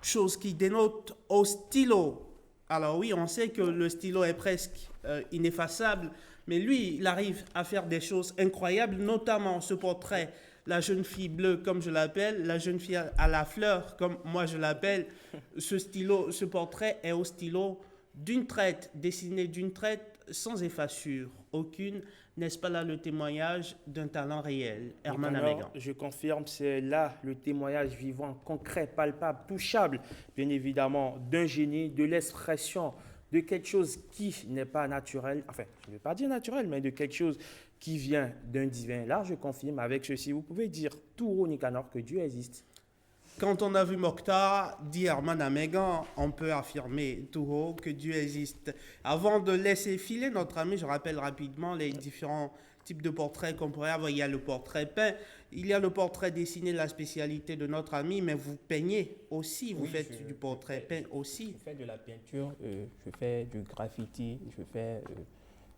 A: chose qui dénote au stylo. Alors oui, on sait que le stylo est presque ineffaçable, mais lui, il arrive à faire des choses incroyables, notamment ce portrait, la jeune fille bleue, comme je l'appelle, la jeune fille à la fleur, comme moi je l'appelle. Ce portrait est au stylo d'une traite, dessiné d'une traite sans effaçure aucune. N'est-ce pas là le témoignage d'un talent réel, Herman Amegan?
O: Je confirme, c'est là le témoignage vivant, concret, palpable, touchable, bien évidemment, d'un génie, de l'expression, de quelque chose qui n'est pas naturel, enfin, je ne veux pas dire naturel, mais de quelque chose qui vient d'un divin. Là, je confirme avec ceci, vous pouvez dire tout haut, Nicanor, que Dieu existe.
A: Quand on a vu Mokhtar, dit Herman Amegan, on peut affirmer tout haut que Dieu existe. Avant de laisser filer notre ami, je rappelle rapidement les différents types de portraits qu'on pourrait avoir. Il y a le portrait peint, il y a le portrait dessiné, la spécialité de notre ami, mais vous peignez aussi, vous faites du portrait peint aussi.
N: Je fais de la peinture, je fais du graffiti, je fais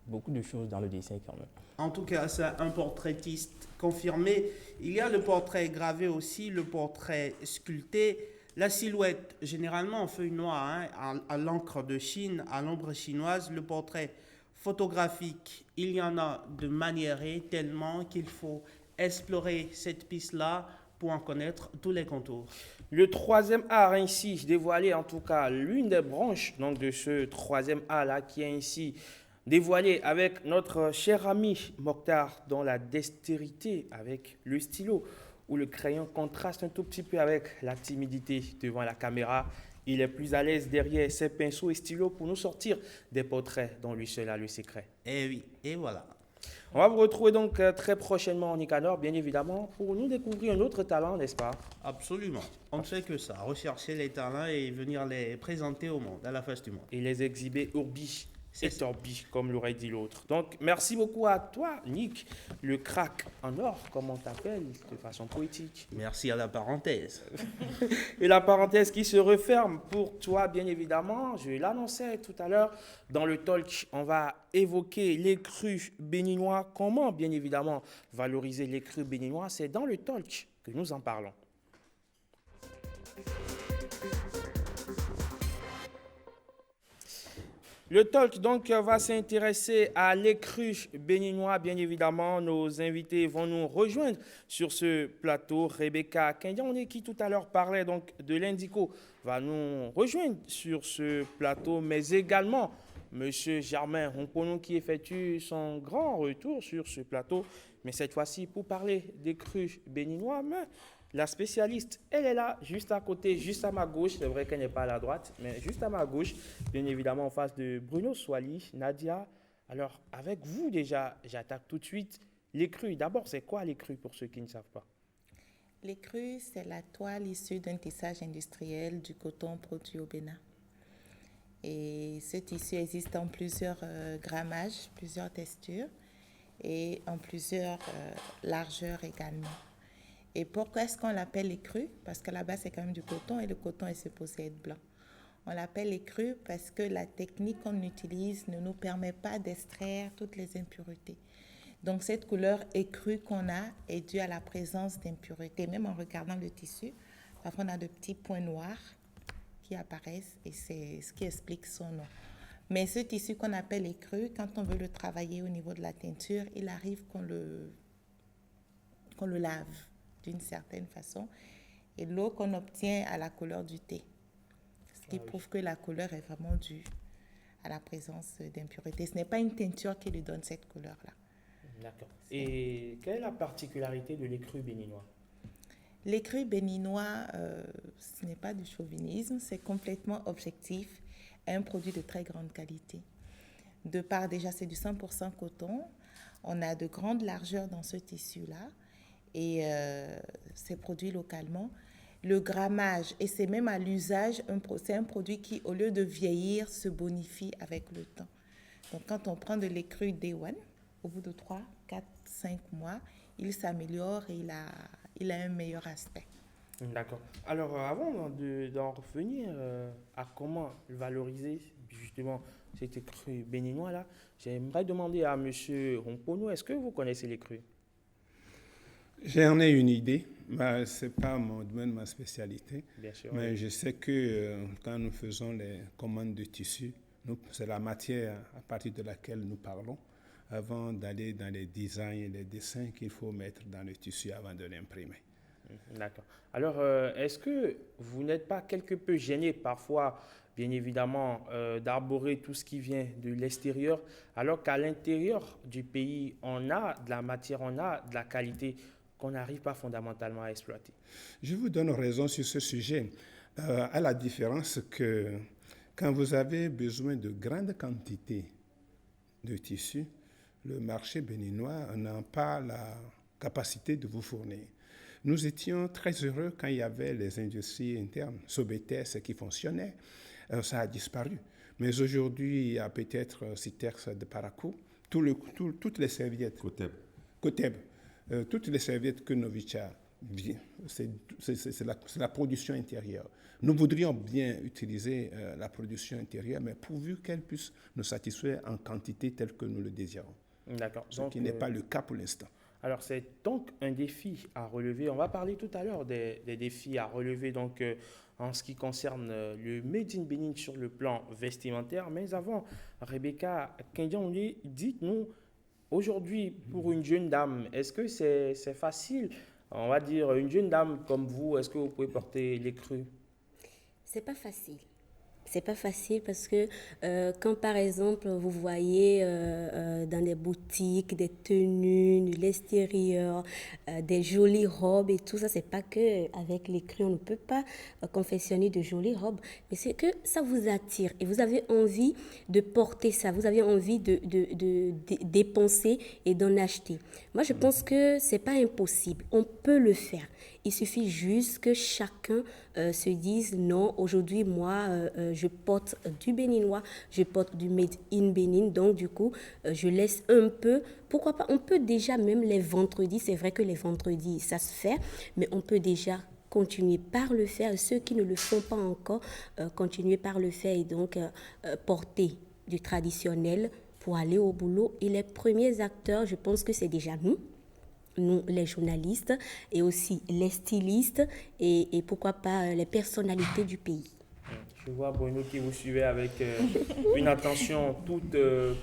N: beaucoup de choses dans le dessin quand même.
A: En tout cas, c'est un portraitiste confirmé. Il y a le portrait gravé aussi, le portrait sculpté, la silhouette, généralement en feuille noire, à l'encre de Chine, à l'ombre chinoise. Le portrait photographique, il y en a de maniérés tellement qu'il faut explorer cette piste-là pour en connaître tous les contours.
O: Le troisième art ainsi dévoilé, en tout cas l'une des branches donc, de ce troisième art-là qui est ainsi dévoilé avec notre cher ami Mokhtar dans la dextérité avec le stylo où le crayon contraste un tout petit peu avec la timidité devant la caméra. Il est plus à l'aise derrière ses pinceaux et stylos pour nous sortir des portraits dont lui seul a le secret.
A: Et oui, et voilà.
O: On va vous retrouver donc très prochainement, Nicanor, bien évidemment, pour nous découvrir un autre talent, n'est-ce pas?
A: Absolument. On ne fait que ça, rechercher les talents et venir les présenter au monde, à la face du monde.
O: Et les exhiber urbi.
A: et torbi, comme l'aurait dit l'autre. Donc, merci beaucoup à toi, Nick, le crack en or, comme on t'appelle, de façon poétique.
O: Merci à la parenthèse.
A: Et la parenthèse qui se referme pour toi, bien évidemment, je l'annonçais tout à l'heure, dans le talk, on va évoquer les crus béninois. Comment, bien évidemment, valoriser les crus béninois? C'est dans le talk que nous en parlons. Le talk donc va s'intéresser à l'écru béninois. Bien évidemment, nos invités vont nous rejoindre sur ce plateau. Rebecca Kendiané, qui tout à l'heure parlait donc de l'indico, va nous rejoindre sur ce plateau, mais également Monsieur Germain Rompono qui effectue son grand retour sur ce plateau, mais cette fois-ci pour parler des crus béninois. Mais la spécialiste, elle est là, juste à côté, juste à ma gauche. C'est vrai qu'elle n'est pas à la droite, mais juste à ma gauche, bien évidemment en face de Bruno Swali, Nadia. Alors, avec vous déjà, j'attaque tout de suite les crus. D'abord, c'est quoi les crus pour ceux qui ne savent pas?
M: Les crus, c'est la toile issue d'un tissage industriel du coton produit au Bénin. Et ce tissu existe en plusieurs grammages, plusieurs textures et en plusieurs largeurs également. Et pourquoi est-ce qu'on l'appelle écru? Parce que là-bas, c'est quand même du coton et le coton est supposé être blanc. On l'appelle écru parce que la technique qu'on utilise ne nous permet pas d'extraire toutes les impuretés. Donc, cette couleur écrue qu'on a est due à la présence d'impuretés. Même en regardant le tissu, parfois on a de petits points noirs qui apparaissent et c'est ce qui explique son nom. Mais ce tissu qu'on appelle écru, quand on veut le travailler au niveau de la teinture, il arrive qu'on le lave d'une certaine façon, et l'eau qu'on obtient à la couleur du thé, ce qui prouve que la couleur est vraiment due à la présence d'impuretés. Ce n'est pas une teinture qui lui donne cette couleur-là.
A: D'accord. Et quelle est la particularité de l'écru béninois?
M: L'écru béninois, ce n'est pas du chauvinisme, c'est complètement objectif, un produit de très grande qualité. De part, déjà, c'est du 100% coton, on a de grandes largeurs dans ce tissu-là, et c'est produit localement. Le grammage, et c'est même à l'usage, c'est un produit qui, au lieu de vieillir, se bonifie avec le temps. Donc, quand on prend de l'écru Day One, au bout de 3, 4, 5 mois, il s'améliore et il a un meilleur aspect.
A: D'accord. Alors, avant d'en revenir à comment valoriser justement cet écru béninois-là, j'aimerais demander à M. Rompono, est-ce que vous connaissez l'écru?
G: J'en ai une idée, mais ce n'est pas mon domaine, ma spécialité.
A: Bien sûr.
G: Mais je sais que quand nous faisons les commandes de tissus, c'est la matière à partir de laquelle nous parlons, avant d'aller dans les designs et les dessins qu'il faut mettre dans le tissu avant de l'imprimer.
A: D'accord. Alors, est-ce que vous n'êtes pas quelque peu gêné parfois, bien évidemment, d'arborer tout ce qui vient de l'extérieur, alors qu'à l'intérieur du pays, on a de la matière, on a de la qualité qu'on n'arrive pas fondamentalement à exploiter?
G: Je vous donne raison sur ce sujet, à la différence que quand vous avez besoin de grandes quantités de tissus, le marché béninois n'a pas la capacité de vous fournir. Nous étions très heureux quand il y avait les industries internes, Sobetes qui fonctionnaient, ça a disparu. Mais aujourd'hui, il y a peut-être Citerx de Paracou, toutes les serviettes. Koteb. Toutes les serviettes que Novicha vient, c'est la production intérieure. Nous voudrions bien utiliser la production intérieure, mais pourvu qu'elle puisse nous satisfaire en quantité telle que nous le désirons.
A: D'accord.
G: Ce qui n'est pas le cas pour l'instant.
A: Alors, c'est donc un défi à relever. On va parler tout à l'heure des défis à relever donc, en ce qui concerne le Made in Benin sur le plan vestimentaire. Mais avant, Rebecca Kendiané, dites-nous, aujourd'hui, pour une jeune dame, est-ce que c'est facile, on va dire, une jeune dame comme vous, est-ce que vous pouvez porter l'écru?
L: C'est pas facile. C'est pas facile parce que quand par exemple vous voyez dans des boutiques des tenues, l'extérieur, des jolies robes et tout ça, c'est pas que avec l'écru on ne peut pas confectionner de jolies robes, mais c'est que ça vous attire et vous avez envie de porter ça, vous avez envie de dépenser et d'en acheter. Moi je pense que c'est pas impossible, on peut le faire. Il suffit juste que chacun se disent non, aujourd'hui moi je porte du béninois, je porte du made in Bénin, donc du coup je laisse un peu, pourquoi pas, on peut déjà même les vendredis, c'est vrai que les vendredis ça se fait, mais on peut déjà continuer par le faire, ceux qui ne le font pas encore, continuer par le faire et donc porter du traditionnel pour aller au boulot. Et les premiers acteurs, je pense que c'est déjà nous les journalistes et aussi les stylistes et pourquoi pas les personnalités du pays.
A: Je vois Bruno qui vous suivait avec une attention toute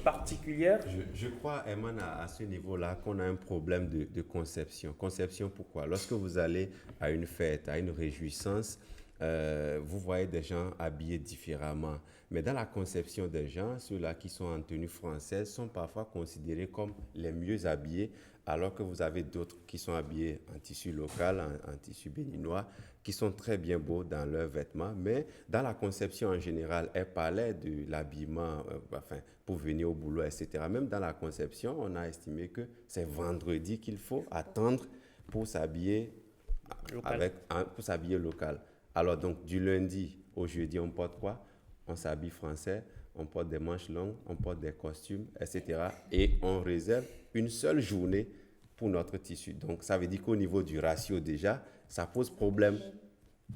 A: particulière.
F: Je crois, Herman, à ce niveau-là, qu'on a un problème de conception. Conception pourquoi? Lorsque vous allez à une fête, à une réjouissance, vous voyez des gens habillés différemment. Mais dans la conception des gens, ceux-là qui sont en tenue française sont parfois considérés comme les mieux habillés, alors que vous avez d'autres qui sont habillés en tissu local, en tissu béninois, qui sont très bien beaux dans leurs vêtements. Mais dans la conception en général, elle parlait de l'habillement pour venir au boulot, etc. Même dans la conception, on a estimé que c'est vendredi qu'il faut attendre pour s'habiller local. Alors donc, du lundi au jeudi, on porte quoi? On s'habille français, on porte des manches longues, on porte des costumes, etc. Et on réserve une seule journée pour notre tissu. Donc, ça veut dire qu'au niveau du ratio, déjà, ça pose problème.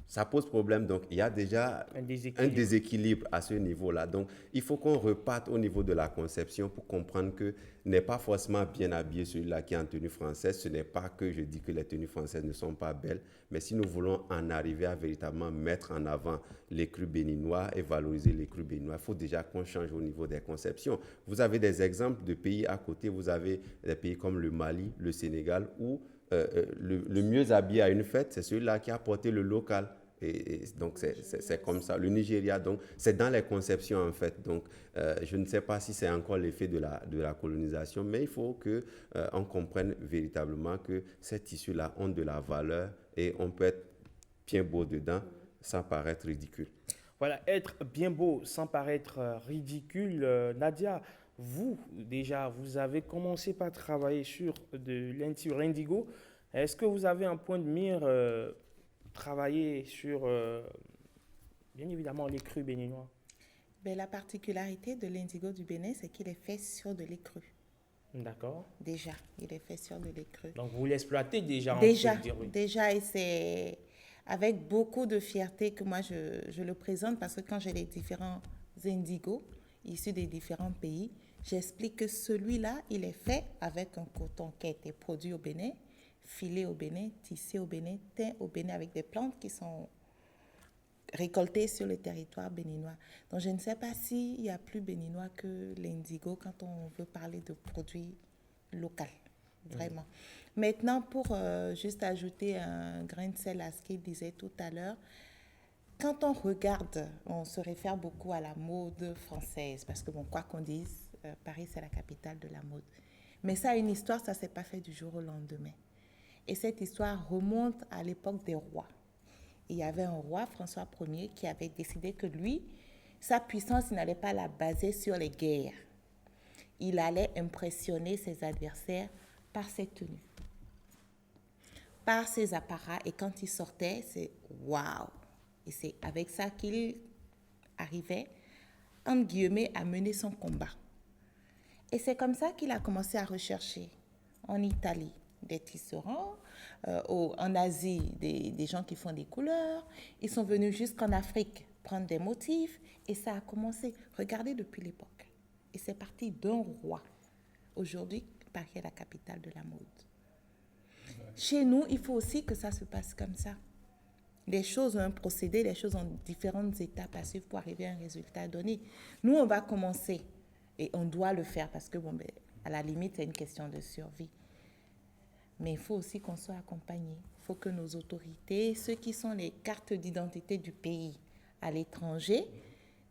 F: Ça pose problème. Donc, il y a déjà un déséquilibre à ce niveau-là. Donc, il faut qu'on reparte au niveau de la conception pour comprendre que n'est pas forcément bien habillé celui-là qui est en tenue française. Ce n'est pas que je dis que les tenues françaises ne sont pas belles, mais si nous voulons en arriver à véritablement mettre en avant les crus béninois et valoriser les crus béninois, il faut déjà qu'on change au niveau des conceptions. Vous avez des exemples de pays à côté. Vous avez des pays comme le Mali, le Sénégal, où le mieux habillé à une fête, c'est celui-là qui a porté le local. Et donc, c'est comme ça. Le Nigeria, donc, c'est dans les conceptions, en fait. Donc, je ne sais pas si c'est encore l'effet de la colonisation, mais il faut qu'on comprenne véritablement que ces tissus-là ont de la valeur et on peut être bien beau dedans sans paraître ridicule.
A: Voilà, être bien beau sans paraître ridicule. Nadia, vous, déjà, vous avez commencé par travailler sur l'indigo. Est-ce que vous avez un point de mire travailler sur, bien évidemment, les crus béninois?
M: Ben, la particularité de l'indigo du Bénin, c'est qu'il est fait sur de lait cru.
A: D'accord.
M: Déjà, il est fait sur de lait cru.
A: Donc, vous l'exploitez déjà?
M: Déjà, et c'est avec beaucoup de fierté que moi, je le présente parce que quand j'ai les différents indigos issus des différents pays, j'explique que celui-là, il est fait avec un coton qui a été produit au Bénin, filé au Bénin, tissé au Bénin, teint au Bénin avec des plantes qui sont récoltées sur le territoire béninois. Donc, je ne sais pas s'il y a plus béninois que l'indigo quand on veut parler de produits locaux, vraiment. Maintenant, pour juste ajouter un grain de sel à ce qu'il disait tout à l'heure, quand on regarde, on se réfère beaucoup à la mode française, parce que, bon, quoi qu'on dise, Paris, c'est la capitale de la mode. Mais ça a une histoire, ça ne s'est pas fait du jour au lendemain. Et cette histoire remonte à l'époque des rois. Il y avait un roi, François Ier, qui avait décidé que lui, sa puissance, il n'allait pas la baser sur les guerres. Il allait impressionner ses adversaires par ses tenues, par ses apparats. Et quand il sortait, c'est waouh! Et c'est avec ça qu'il arrivait, entre guillemets, à mener son combat. Et c'est comme ça qu'il a commencé à rechercher en Italie des tisserands, en Asie des gens qui font des couleurs. Ils sont venus jusqu'en Afrique prendre des motifs et ça a commencé. Regardez depuis l'époque. Et c'est parti d'un roi. Aujourd'hui, Paris est la capitale de la mode. Chez nous, il faut aussi que ça se passe comme ça. Les choses ont un procédé, les choses ont différentes étapes à suivre pour arriver à un résultat donné. Nous, on va commencer et on doit le faire parce que, bon, ben, à la limite, c'est une question de survie. Mais il faut aussi qu'on soit accompagné. Il faut que nos autorités, ceux qui sont les cartes d'identité du pays à l'étranger,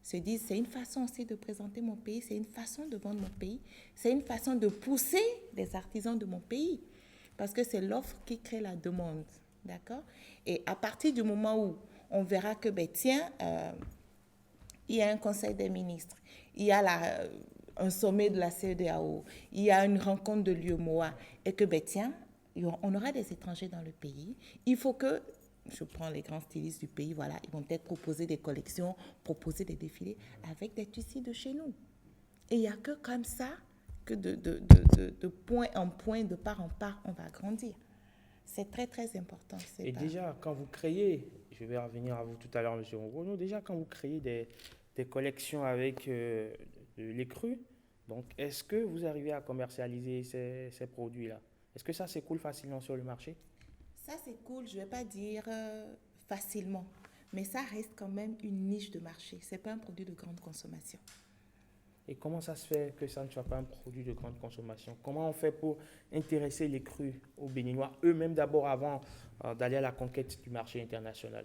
M: se disent c'est une façon aussi de présenter mon pays, c'est une façon de vendre mon pays, c'est une façon de pousser les artisans de mon pays. Parce que c'est l'offre qui crée la demande. D'accord? Et à partir du moment où on verra que, ben, tiens, il y a un conseil des ministres, il y a un sommet de la CEDEAO, il y a une rencontre de l'UEMOA, et que, ben, tiens, on aura des étrangers dans le pays. Il faut que je prends les grands stylistes du pays, voilà, ils vont peut-être proposer des collections, proposer des défilés avec des tissus de chez nous. Et il n'y a que comme ça que de point en point, de part en part, on va grandir. C'est très, très important.
A: Et déjà, quand vous créez, je vais revenir à vous tout à l'heure, M. Ngono, déjà quand vous créez des collections avec les crus, donc est-ce que vous arrivez à commercialiser ces produits-là? Est-ce que ça s'écoule facilement sur le marché?
M: Ça s'écoule, je ne vais pas dire facilement, mais ça reste quand même une niche de marché. Ce n'est pas un produit de grande consommation.
A: Et comment ça se fait que ça ne soit pas un produit de grande consommation? Comment on fait pour intéresser les crus aux Béninois, eux-mêmes d'abord avant d'aller à la conquête du marché international?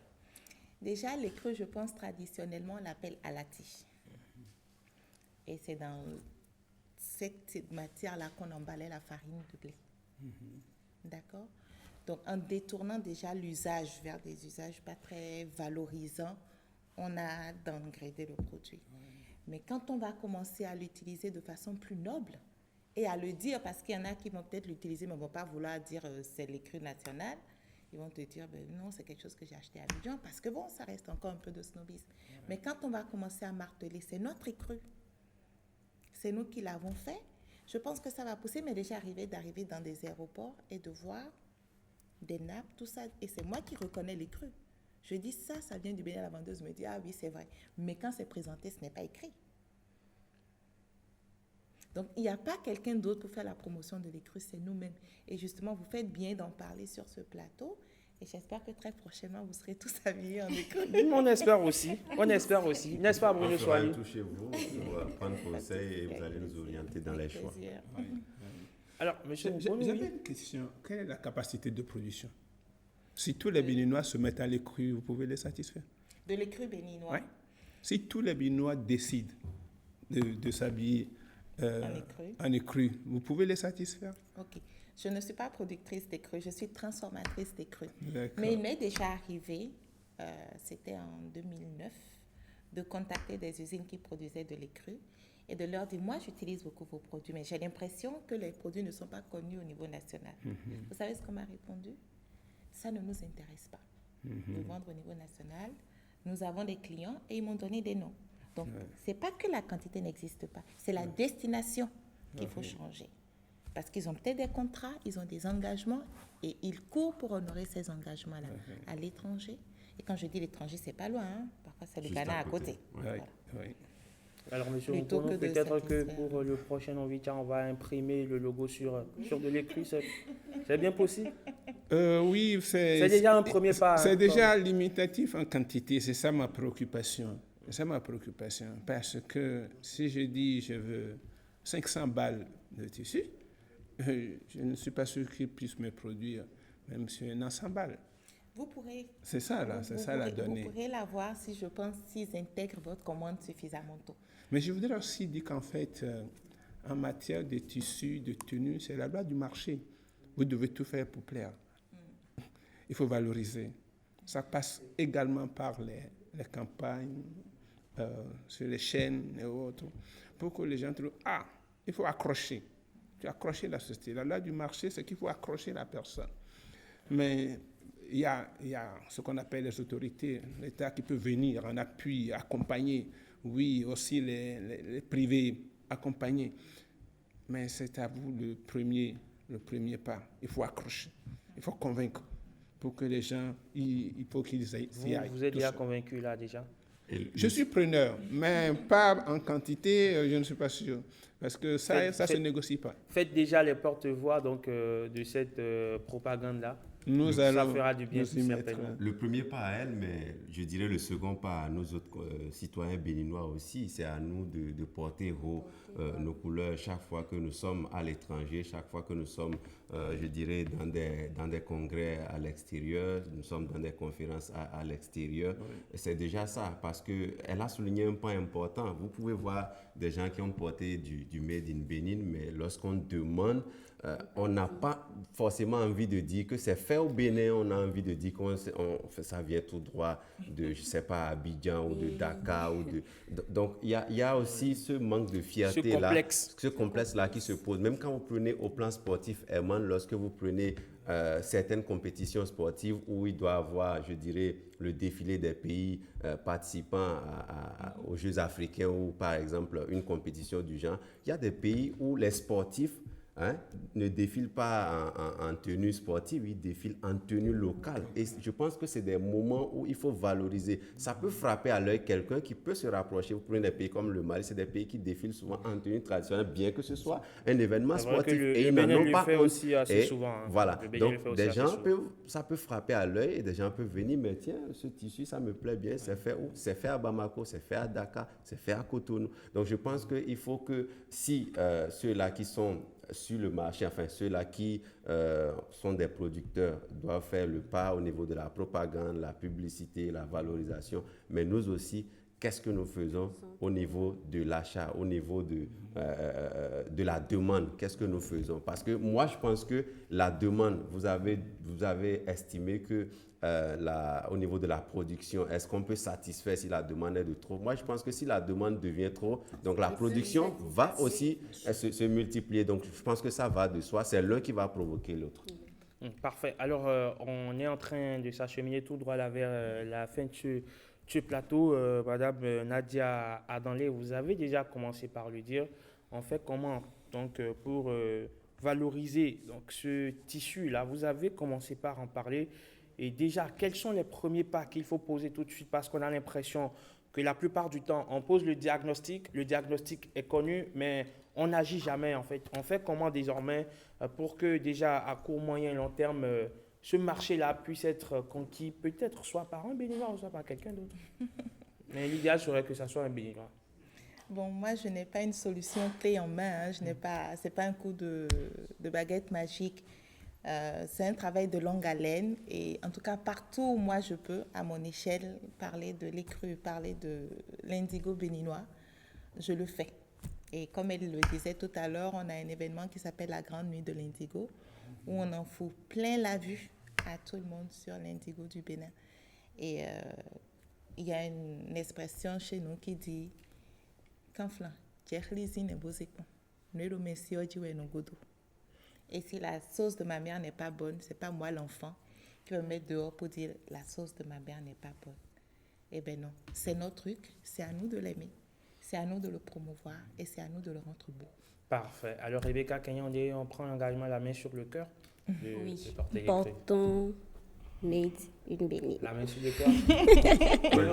M: Déjà, les crus, je pense traditionnellement, on l'appelle alati. Et c'est dans cette matière-là qu'on emballait la farine de blé. D'accord? Donc, en détournant déjà l'usage vers des usages pas très valorisants, on a downgradé le produit. Mais quand on va commencer à l'utiliser de façon plus noble et à le dire, parce qu'il y en a qui vont peut-être l'utiliser, mais ne vont pas vouloir dire c'est l'écru national, ils vont te dire non, c'est quelque chose que j'ai acheté à Abidjan, parce que bon, ça reste encore un peu de snobisme. Mais quand on va commencer à marteler, c'est notre écru, c'est nous qui l'avons fait, je pense que ça va pousser, mais déjà d'arriver dans des aéroports et de voir des nappes, tout ça, et c'est moi qui reconnais l'écru. Je dis ça vient du Bénin, la vendeuse me dit, ah oui, c'est vrai. Mais quand c'est présenté, ce n'est pas écrit. Donc, il n'y a pas quelqu'un d'autre pour faire la promotion de l'écru, c'est nous-mêmes. Et justement, vous faites bien d'en parler sur ce plateau. Et j'espère que très prochainement, vous serez tous habillés en écru.
A: On espère aussi. On espère aussi. N'est-ce pas, Bruno Soigny?
F: On va toucher vous, on va prendre conseil et vous allez nous orienter dans les choix.
G: Oui.
A: Alors, monsieur,
G: j'avais une question. Quelle est la capacité de production? Si tous les Béninois se mettent à l'écru, vous pouvez les satisfaire?
M: De l'écru béninois?
G: Oui. Si tous les Béninois décident de s'habiller en écru, vous pouvez les satisfaire?
M: Ok. Je ne suis pas productrice d'écru, je suis transformatrice d'écru. Mais il m'est déjà arrivé, c'était en 2009, de contacter des usines qui produisaient de l'écru et de leur dire, moi j'utilise beaucoup vos produits, mais j'ai l'impression que les produits ne sont pas connus au niveau national. Vous savez ce qu'on m'a répondu? Ça ne nous intéresse pas de vendre au niveau national. Nous avons des clients et ils m'ont donné des noms. Donc, ce n'est pas que la quantité n'existe pas, c'est la destination qu'il faut changer. Parce qu'ils ont peut-être des contrats, ils ont des engagements et ils courent pour honorer ces engagements-là à l'étranger. Et quand je dis l'étranger, ce n'est pas loin, hein. Parfois c'est le Ghana à côté. Voilà.
A: Alors, monsieur Ngono, peut-être que pour le prochain Onvita, on va imprimer le logo sur de l'écru. C'est bien possible?
G: Oui,
A: c'est déjà un premier pas.
G: C'est déjà limitatif en quantité, c'est ça ma préoccupation. C'est ma préoccupation. Parce que si je dis je veux 500 balles de tissu, je ne suis pas sûr qu'ils puissent me produire même sur 900 balles.
M: Vous pourrez.
G: C'est ça, là, c'est ça la donnée.
M: Vous pourrez l'avoir si je pense s'ils intègrent votre commande suffisamment tôt.
G: Mais je voudrais aussi dire qu'en fait, en matière de tissus, de tenues, c'est la loi du marché. Vous devez tout faire pour plaire. Il faut valoriser. Ça passe également par les campagnes, sur les chaînes et autres, pour que les gens trouvent, il faut accrocher. Tu accrocher la société. La loi du marché, c'est qu'il faut accrocher la personne. Mais il y a ce qu'on appelle les autorités, l'État qui peut venir en appui, accompagner, oui, aussi les privés, accompagner. Mais c'est à vous le premier pas. Il faut accrocher, il faut convaincre pour que les gens, il faut qu'ils y aillent.
A: Vous êtes déjà convaincu là déjà?
G: Je suis preneur, mais pas en quantité, je ne suis pas sûr. Parce que ça ne se négocie pas.
A: Faites déjà les porte-voix donc, de cette propagande-là.
G: Ça
A: fera du bien, certainement.
F: Le premier pas à elle, mais je dirais le second pas à nos autres citoyens béninois aussi. C'est à nous de porter haut nos couleurs chaque fois que nous sommes à l'étranger, chaque fois que nous sommes, je dirais, dans des congrès à l'extérieur, nous sommes dans des conférences à l'extérieur. Oui. C'est déjà ça, parce qu'elle a souligné un point important. Vous pouvez voir des gens qui ont porté du Made in Bénin, mais lorsqu'on demande, on n'a pas forcément envie de dire que c'est fait au Bénin, on a envie de dire que ça vient tout droit de, je ne sais pas, Abidjan ou de Dakar. Donc, il y a aussi ce manque de fierté-là, ce complexe-là qui se pose. Même quand vous prenez au plan sportif, Herman, lorsque vous prenez certaines compétitions sportives où il doit avoir, je dirais, le défilé des pays participants aux Jeux africains ou par exemple une compétition du genre, il y a des pays où les sportifs ne défilent pas en tenue sportive, ils défilent en tenue locale. Et je pense que c'est des moments où il faut valoriser. Ça peut frapper à l'œil quelqu'un qui peut se rapprocher. Vous prenez des pays comme le Mali, c'est des pays qui défilent souvent en tenue traditionnelle, bien que ce soit un événement sportif.
A: Et ils n'en ont pas fait aussi assez souvent.
F: Voilà. Donc, des gens ça peut frapper à l'œil et des gens peuvent venir, mais tiens, ce tissu, ça me plaît bien. C'est fait où? C'est fait à Bamako, c'est fait à Dakar, c'est fait à Cotonou. Donc, je pense qu'il faut que si ceux-là qui sont sur le marché, enfin ceux-là qui sont des producteurs doivent faire le pas au niveau de la propagande, la publicité, la valorisation, mais nous aussi, qu'est-ce que nous faisons au niveau de l'achat, au niveau de la demande, qu'est-ce que nous faisons? Parce que moi, je pense que la demande, vous avez estimé que au niveau de la production, est-ce qu'on peut satisfaire si la demande est de trop? Moi, je pense que si la demande devient trop, donc la production va aussi se multiplier. Donc, je pense que ça va de soi. C'est l'un qui va provoquer l'autre.
A: Parfait. Alors, on est en train de s'acheminer tout droit vers la fin de ce plateau. Madame Nadia Adanlé, vous avez déjà commencé par le dire. On fait comment donc, pour valoriser donc, ce tissu-là? Vous avez commencé par en parler. Et déjà, quels sont les premiers pas qu'il faut poser tout de suite? Parce qu'on a l'impression que la plupart du temps, on pose le diagnostic est connu, mais on n'agit jamais en fait. On fait comment désormais pour que déjà à court, moyen et long terme, ce marché-là puisse être conquis peut-être soit par un Béninois ou soit par quelqu'un d'autre. Mais l'idéal serait que ça soit un Béninois.
M: Bon, moi, je n'ai pas une solution clé en main. C'est pas un coup de baguette magique. C'est un travail de longue haleine et en tout cas partout où moi je peux à mon échelle parler de l'écru, parler de l'indigo béninois, je le fais. Et comme elle le disait tout à l'heure, on a un événement qui s'appelle la Grande Nuit de l'indigo où on en fout plein la vue à tout le monde sur l'indigo du Bénin. Et il y a une expression chez nous qui dit Kanflan, Tcherlizi ne bozekon, ne lo messi oji we no godo. Et si la sauce de ma mère n'est pas bonne, ce n'est pas moi l'enfant qui va me mettre dehors pour dire la sauce de ma mère n'est pas bonne. Eh bien non, c'est notre truc, c'est à nous de l'aimer, c'est à nous de le promouvoir et c'est à nous de le rendre beau.
A: Parfait. Alors Rebecca Kenyandé, on prend l'engagement la main sur le cœur de porter
L: Portons Nate une bénie.
A: La main sur le cœur.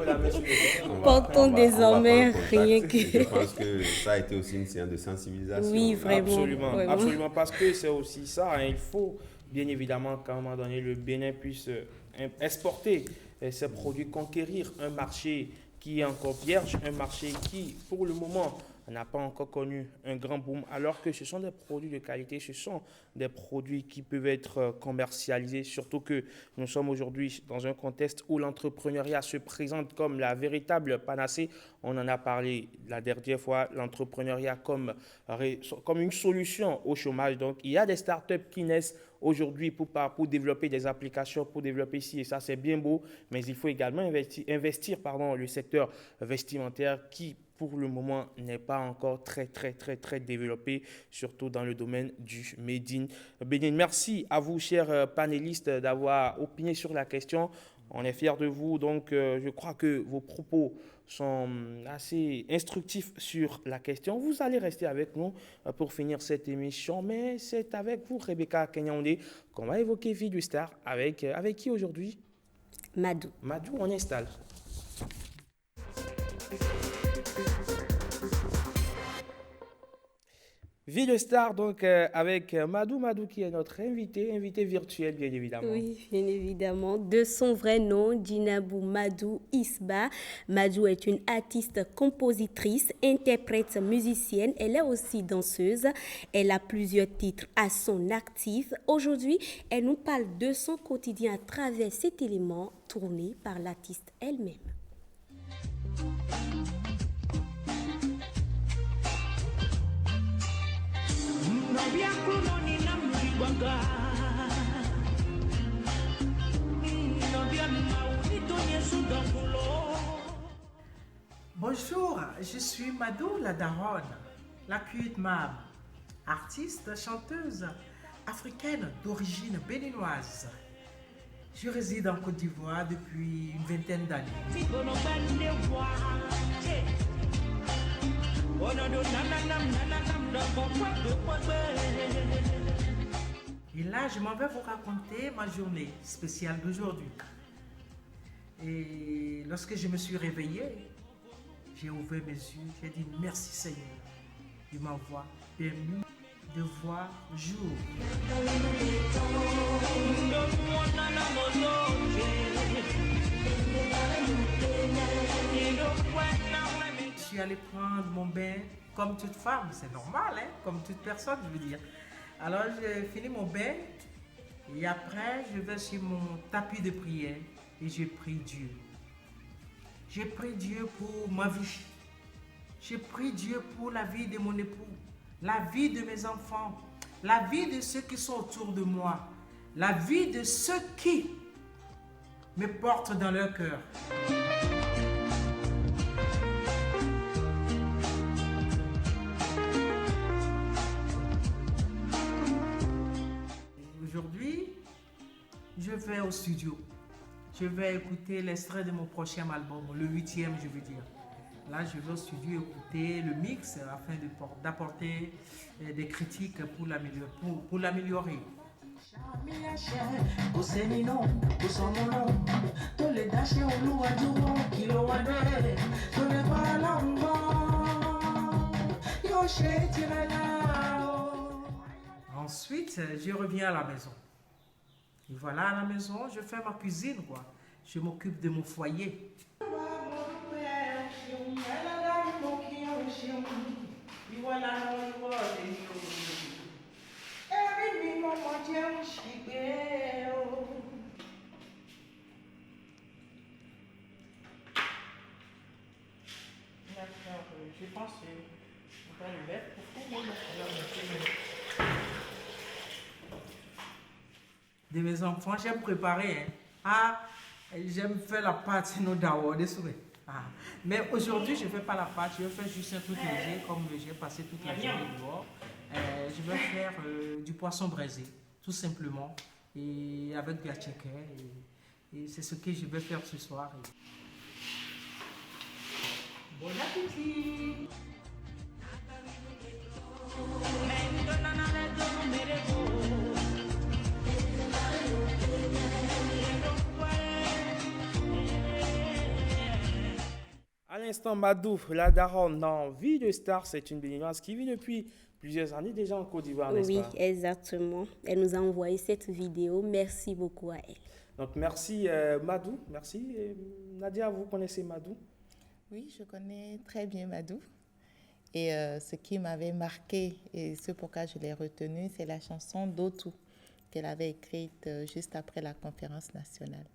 A: La main sur le cœur.
L: Portons désormais rien que...
F: Je pense que ça a été aussi une séance de sensibilisation.
L: Oui, vraiment.
A: Absolument, vraiment. Absolument, parce que c'est aussi ça. Hein, il faut bien évidemment qu'à un moment donné, le Bénin puisse exporter ses produits, conquérir un marché qui est encore vierge, un marché qui, pour le moment, n'a pas encore connu un grand boom, alors que ce sont des produits de qualité, ce sont des produits qui peuvent être commercialisés, surtout que nous sommes aujourd'hui dans un contexte où l'entrepreneuriat se présente comme la véritable panacée. On en a parlé la dernière fois, l'entrepreneuriat comme une solution au chômage. Donc, il y a des startups qui naissent aujourd'hui pour développer des applications, pour développer ci et ça, c'est bien beau, mais il faut également investir le secteur vestimentaire qui, pour le moment, n'est pas encore très développé, surtout dans le domaine du Made in Bénin. Merci à vous, chers panélistes, d'avoir opiné sur la question. On est fiers de vous, donc je crois que vos propos sont assez instructifs sur la question. Vous allez rester avec nous pour finir cette émission, mais c'est avec vous, Rebecca Kenyandé, qu'on va évoquer Vie du Star. Avec qui aujourd'hui?
L: Madou.
A: Madou, on installe. Vie de Star, donc avec Madou qui est notre invité virtuel, bien évidemment.
L: Oui, bien évidemment. De son vrai nom, Djinabou Madou Isba. Madou est une artiste, compositrice, interprète, musicienne. Elle est aussi danseuse. Elle a plusieurs titres à son actif. Aujourd'hui, elle nous parle de son quotidien à travers cet élément tourné par l'artiste elle-même.
P: Bonjour, je suis Madou la daronne, la cute mab, artiste, chanteuse, africaine d'origine béninoise. Je réside en Côte d'Ivoire depuis une vingtaine d'années. Et là, je m'en vais vous raconter ma journée spéciale d'aujourd'hui. Et lorsque je me suis réveillée, j'ai ouvert mes yeux, j'ai dit merci Seigneur de m'avoir permis de voir jour. Je suis allée prendre mon bain comme toute femme, c'est normal, hein? Comme toute personne, je veux dire. Alors j'ai fini mon bain et après je vais sur mon tapis de prière et je prie Dieu. J'ai prié Dieu pour ma vie. J'ai prié Dieu pour la vie de mon époux, la vie de mes enfants, la vie de ceux qui sont autour de moi, la vie de ceux qui me portent dans leur cœur. Aujourd'hui, je vais au studio. Je vais écouter l'extrait de mon prochain album, le 8e, je veux dire. Là, je vais au studio écouter le mix afin d'apporter des critiques pour l'améliorer. Ensuite, je reviens à la maison. Et voilà, à la maison, je fais ma cuisine, quoi. Je m'occupe de mon foyer. Je pense que on va le mettre pour de mes enfants, j'aime préparer. Hein. Ah, j'aime faire la pâte, sinon d'avoir des souris. Ah. Mais aujourd'hui, je ne fais pas la pâte, je vais faire juste un truc léger, comme j'ai passé toute la journée dehors. Je vais faire du poisson braisé, tout simplement, et avec du attiéké. Et c'est ce que je vais faire ce soir. Bon appétit!
A: À l'instant, Madou, la daronne dans Vie de Star, c'est une béninoise qui vit depuis plusieurs années déjà en Côte d'Ivoire, n'est-ce pas?
L: Oui, exactement. Elle nous a envoyé cette vidéo. Merci beaucoup à elle.
A: Donc, merci Madou. Merci. Nadia, vous connaissez Madou?
M: Oui, je connais très bien Madou. Et ce qui m'avait marqué, et ce pourquoi je l'ai retenue, c'est la chanson d'Otou qu'elle avait écrite juste après la conférence nationale.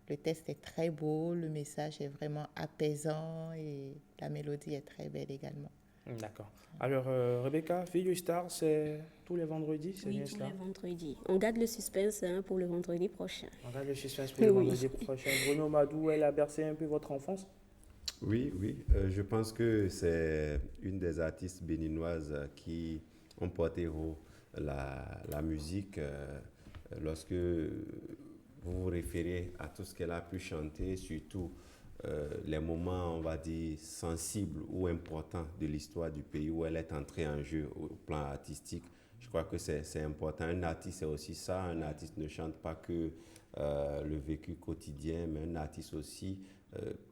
M: Le texte est très beau, le message est vraiment apaisant et la mélodie est très belle également.
A: D'accord. Alors, Rebecca, Vie de Star, c'est tous les vendredis, c'est bien cela?
L: Oui, tous les vendredis. On garde le suspense pour le vendredi prochain.
A: On garde le suspense pour le vendredi prochain. Bruno Madou, elle a bercé un peu votre enfance?
F: Oui, je pense que c'est une des artistes béninoises qui ont porté haut la musique lorsque vous vous référez à tout ce qu'elle a pu chanter, surtout les moments, on va dire, sensibles ou importants de l'histoire du pays où elle est entrée en jeu au plan artistique. Je crois que c'est important. Un artiste, c'est aussi ça. Un artiste ne chante pas que le vécu quotidien, mais un artiste aussi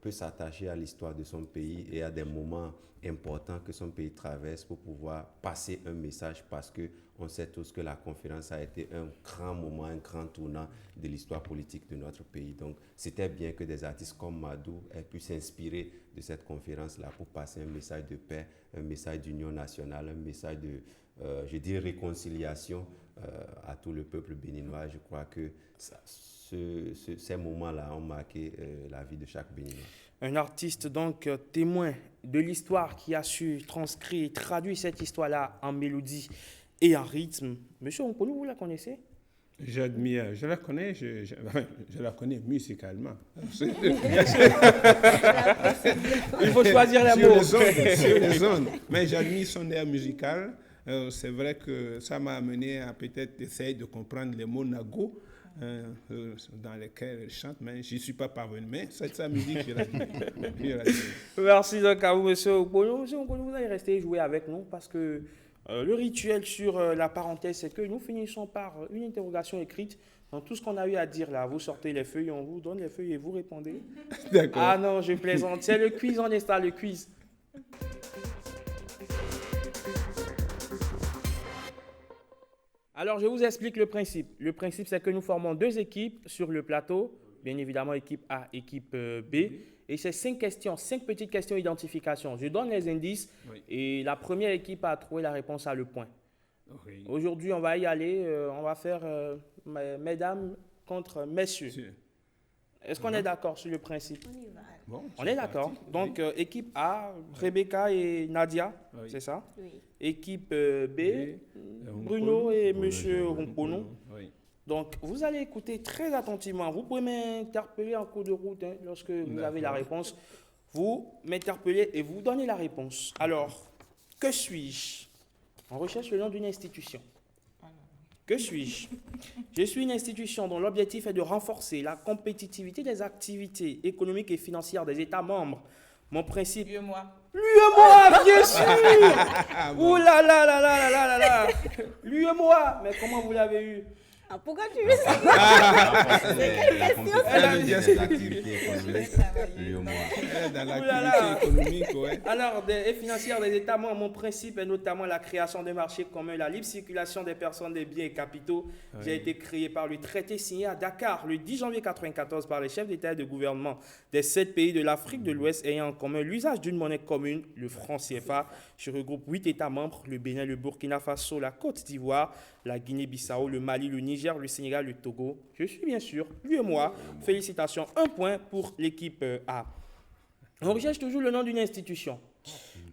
F: peut s'attacher à l'histoire de son pays et à des moments importants que son pays traverse pour pouvoir passer un message, parce qu'on sait tous que la conférence a été un grand moment, un grand tournant de l'histoire politique de notre pays. Donc, c'était bien que des artistes comme Madou aient pu s'inspirer de cette conférence-là pour passer un message de paix, un message d'union nationale, un message de, je dirais, réconciliation à tout le peuple béninois. Je crois que ces moments-là ont marqué la vie de chaque Béninois.
A: Un artiste donc témoin de l'histoire qui a su transcrire, traduire cette histoire-là en mélodie et en rythme. Monsieur Onkolo, vous la connaissez?
G: J'admire, je la connais, je la connais musicalement.
A: Il faut choisir les mots.
G: Sur les ondes. Mais j'admire son air musical. C'est vrai que ça m'a amené à peut-être essayer de comprendre les mots nago dans lesquels elle chante, mais je n'y suis pas parvenu. Mais c'est sa musique, je la dis.
A: Merci donc à vous, monsieur Okpono. Monsieur Okpono, vous allez rester jouer avec nous parce que le rituel sur la parenthèse, c'est que nous finissons par une interrogation écrite. Dans tout ce qu'on a eu à dire là, vous sortez les feuilles, on vous donne les feuilles et vous répondez.
G: D'accord.
A: Ah non, je plaisante. C'est le quiz, on est là, le quiz. Alors, je vous explique le principe. Le principe, c'est que nous formons 2 équipes sur le plateau. Bien évidemment, équipe A, équipe B. Et c'est 5 questions, 5 petites questions d'identification. Je donne les indices et la première équipe a trouvé la réponse à le point.
G: Oui.
A: Aujourd'hui, on va y aller. On va faire mesdames contre messieurs. Est-ce qu'on est d'accord sur le principe?
L: On y va.
G: Bon,
A: on est d'accord. Donc, équipe A, Rebecca et Nadia, c'est ça?
L: Oui.
A: Équipe B, Bruno et Monsieur Rompono.
G: Oui.
A: Donc, vous allez écouter très attentivement. Vous pouvez m'interpeller en cours de route lorsque vous avez la réponse. Vous m'interpellez et vous donnez la réponse. Alors, que suis-je? On recherche le nom d'une institution. Que suis-je? Je suis une institution dont l'objectif est de renforcer la compétitivité des activités économiques et financières des États membres. Mon principe...
M: L'UEMOA.
A: L'UEMOA, bien sûr. Ouh là là là là là là là. L'UEMOA, mais comment vous l'avez eu?
L: Ah, pourquoi tu veux savoir? C'est quelle question
G: Dans l'activité économique, ouais.
A: Alors, et financière des États membres, mon principe est notamment la création d'un marché commun, la libre circulation des personnes, des biens et capitaux, qui a été créé par le traité signé à Dakar le 10 janvier 1994 par les chefs d'État et de gouvernement des 7 pays de l'Afrique de l'Ouest ayant en commun l'usage d'une monnaie commune, le franc CFA. Je regroupe 8 États membres, le Bénin, le Burkina Faso, la Côte d'Ivoire, la Guinée-Bissau, le Mali, le Niger, le Sénégal, le Togo. Je suis bien sûr, lui et moi. Félicitations, 1 point pour l'équipe A. On recherche toujours le nom d'une institution.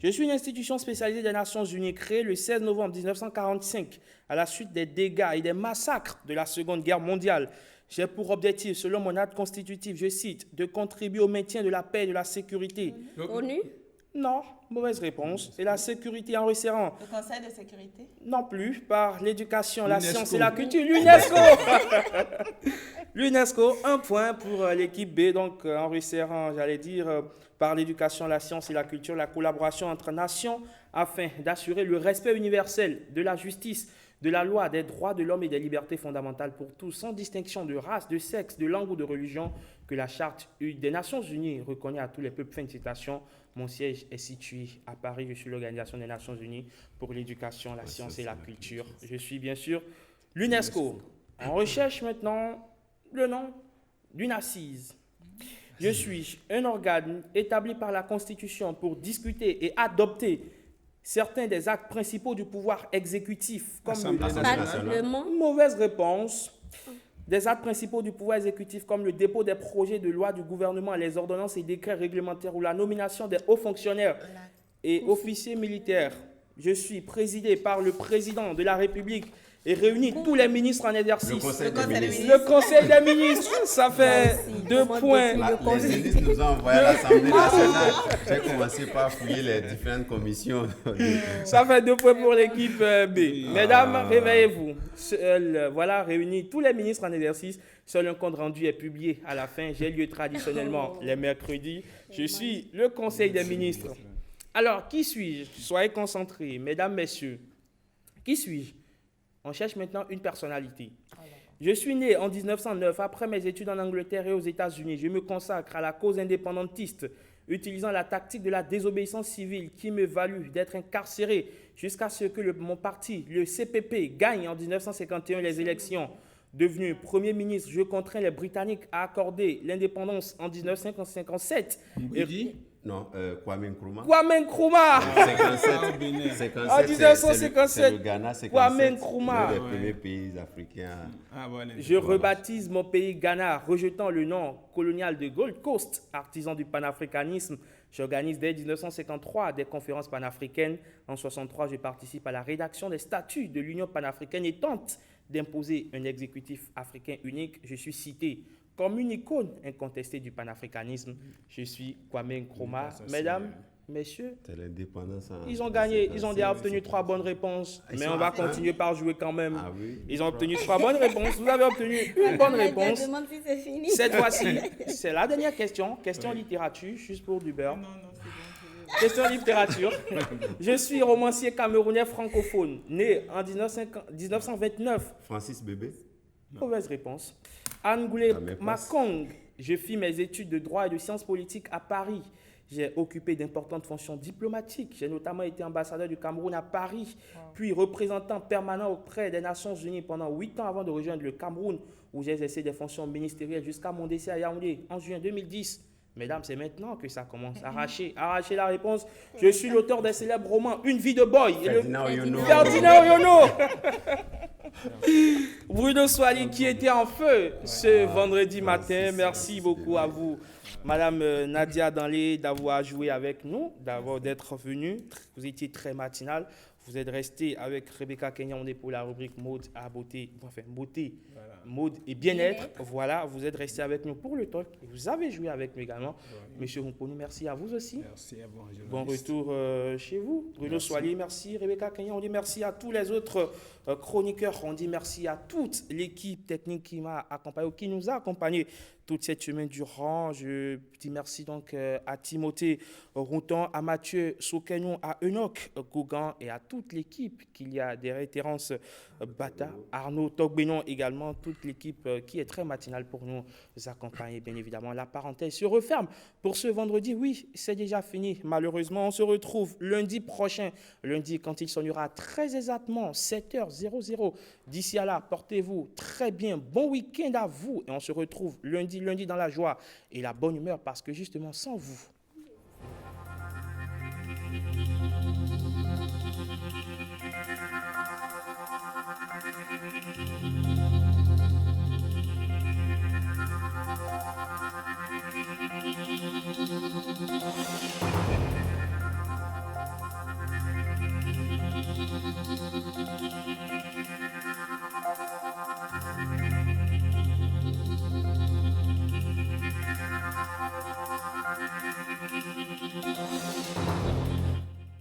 A: Je suis une institution spécialisée des Nations Unies créée le 16 novembre 1945 à la suite des dégâts et des massacres de la Seconde Guerre mondiale. J'ai pour objectif, selon mon acte constitutif, je cite, de contribuer au maintien de la paix et de la sécurité.
L: ONU?
A: Non, mauvaise réponse. C'est la sécurité en resserrant.
M: Le Conseil de sécurité?
A: Non plus, par l'éducation, la science et la culture. L'UNESCO. L'UNESCO, 1 point pour l'équipe B. Donc, en resserrant, j'allais dire, par l'éducation, la science et la culture, la collaboration entre nations afin d'assurer le respect universel de la justice, de la loi, des droits de l'homme et des libertés fondamentales pour tous, sans distinction de race, de sexe, de langue ou de religion, que la Charte des Nations Unies reconnaît à tous les peuples. Fin de citation. Mon siège est situé à Paris. Je suis l'Organisation des Nations Unies pour l'éducation, la science et la culture. Je suis bien sûr l'UNESCO. On recherche maintenant le nom d'une assise. Je suis un organe établi par la Constitution pour discuter et adopter certains des actes principaux du pouvoir exécutif. Comme
L: Parlement.
A: Mauvaise réponse. Des actes principaux du pouvoir exécutif comme le dépôt des projets de loi du gouvernement, les ordonnances et décrets réglementaires ou la nomination des hauts fonctionnaires et officiers militaires. Je suis présidé par le président de la République et réunit tous les ministres en exercice.
F: Le Conseil des ministres.
A: Le Conseil des ministres, ça fait 2 points.
F: Les ministres nous ont envoyé à l'Assemblée nationale. J'ai commencé par fouiller les différentes commissions.
A: Ça fait 2 points pour l'équipe B. Mesdames, réveillez-vous. Voilà, réunis tous les ministres en exercice. Seul un compte rendu est publié à la fin. J'ai lieu traditionnellement les mercredis. Je suis le Conseil des ministres. Alors, qui suis-je? Soyez concentrés, mesdames, messieurs. Qui suis-je? On cherche maintenant une personnalité. Je suis né en 1909, après mes études en Angleterre et aux États-Unis. Je me consacre à la cause indépendantiste, utilisant la tactique de la désobéissance civile qui me valut d'être incarcéré jusqu'à ce que mon parti, le CPP, gagne en 1951 les élections. Devenu Premier ministre, je contrains les Britanniques à accorder l'indépendance en 1957.
F: Non, Kwame Nkrumah.
A: Kwame Nkrumah.
F: 57.
A: En 1957.
F: C'est le Ghana, 57.
A: Kwame Nkrumah.
F: L'un des premiers pays africains.
A: Je rebaptise mon pays Ghana, rejetant le nom colonial de Gold Coast, artisan du panafricanisme. J'organise dès 1953 des conférences panafricaines. En 1963, je participe à la rédaction des statuts de l'Union panafricaine et tente d'imposer un exécutif africain unique. Je suis cité comme une icône incontestée du panafricanisme. Je suis Kwame Nkrumah. Mesdames, messieurs,
F: C'est l'indépendance.
A: ils ont gagné, ils ont déjà obtenu 3 bonnes réponses,
F: Ils
A: mais
F: sont
A: on va
F: à un.
A: continuer par jouer quand même.
F: Ah oui.
A: Ils ont obtenu 3 bonnes réponses, vous avez obtenu une bonne réponse.
L: demande si c'est fini.
A: Cette fois-ci, c'est la dernière question, question littérature, juste pour du beurre. Question littérature. Je suis romancier camerounais francophone, né en 1929.
F: Francis Bébé.
A: Mauvaise réponse. Angoulé
F: La même
A: Makong. Je fis mes études de droit et de sciences politiques à Paris. J'ai occupé d'importantes fonctions diplomatiques. J'ai notamment été ambassadeur du Cameroun à Paris, puis représentant permanent auprès des Nations Unies pendant 8 ans avant de rejoindre le Cameroun, où j'ai exercé des fonctions ministérielles jusqu'à mon décès à Yaoundé en juin 2010. Mesdames, c'est maintenant que ça commence. Arrachez la réponse. Je suis l'auteur des célèbres romans Une vie de boy.
F: Ferdinand Oyono.
A: Ferdinand Oyono. Bruno Soali qui était en feu ce vendredi matin. Merci beaucoup à vous, Madame Nadia Danlé, d'avoir joué avec nous, d'être venue. Vous étiez très matinale. Vous êtes resté avec Rebecca Kenyonde pour la rubrique mode à beauté, enfin beauté, mode et bien-être. Voilà, vous êtes resté avec nous pour le talk. Et vous avez joué avec nous également. Monsieur Humponu, merci à vous aussi.
G: Merci à vous.
A: Bon retour chez vous. Bruno Soali, merci. Rebecca Kenyonde, on dit merci à tous les autres chroniqueurs. On dit merci à toute l'équipe technique qui m'a accompagné, ou qui nous a accompagnés toute cette semaine durant. Je dis merci donc à Timothée Routon, à Mathieu Soukenou, à Enoch Gougan et à toute l'équipe qu'il y a derrière Terence Bata, Arnaud Togbenon également, toute l'équipe qui est très matinale pour nous accompagner, bien évidemment. La parenthèse se referme pour ce vendredi. Oui, c'est déjà fini. Malheureusement, on se retrouve lundi prochain, lundi quand il sonnera très exactement 7h00. D'ici à là, portez-vous très bien. Bon week-end à vous et on se retrouve lundi dans la joie et la bonne humeur parce que justement, sans vous,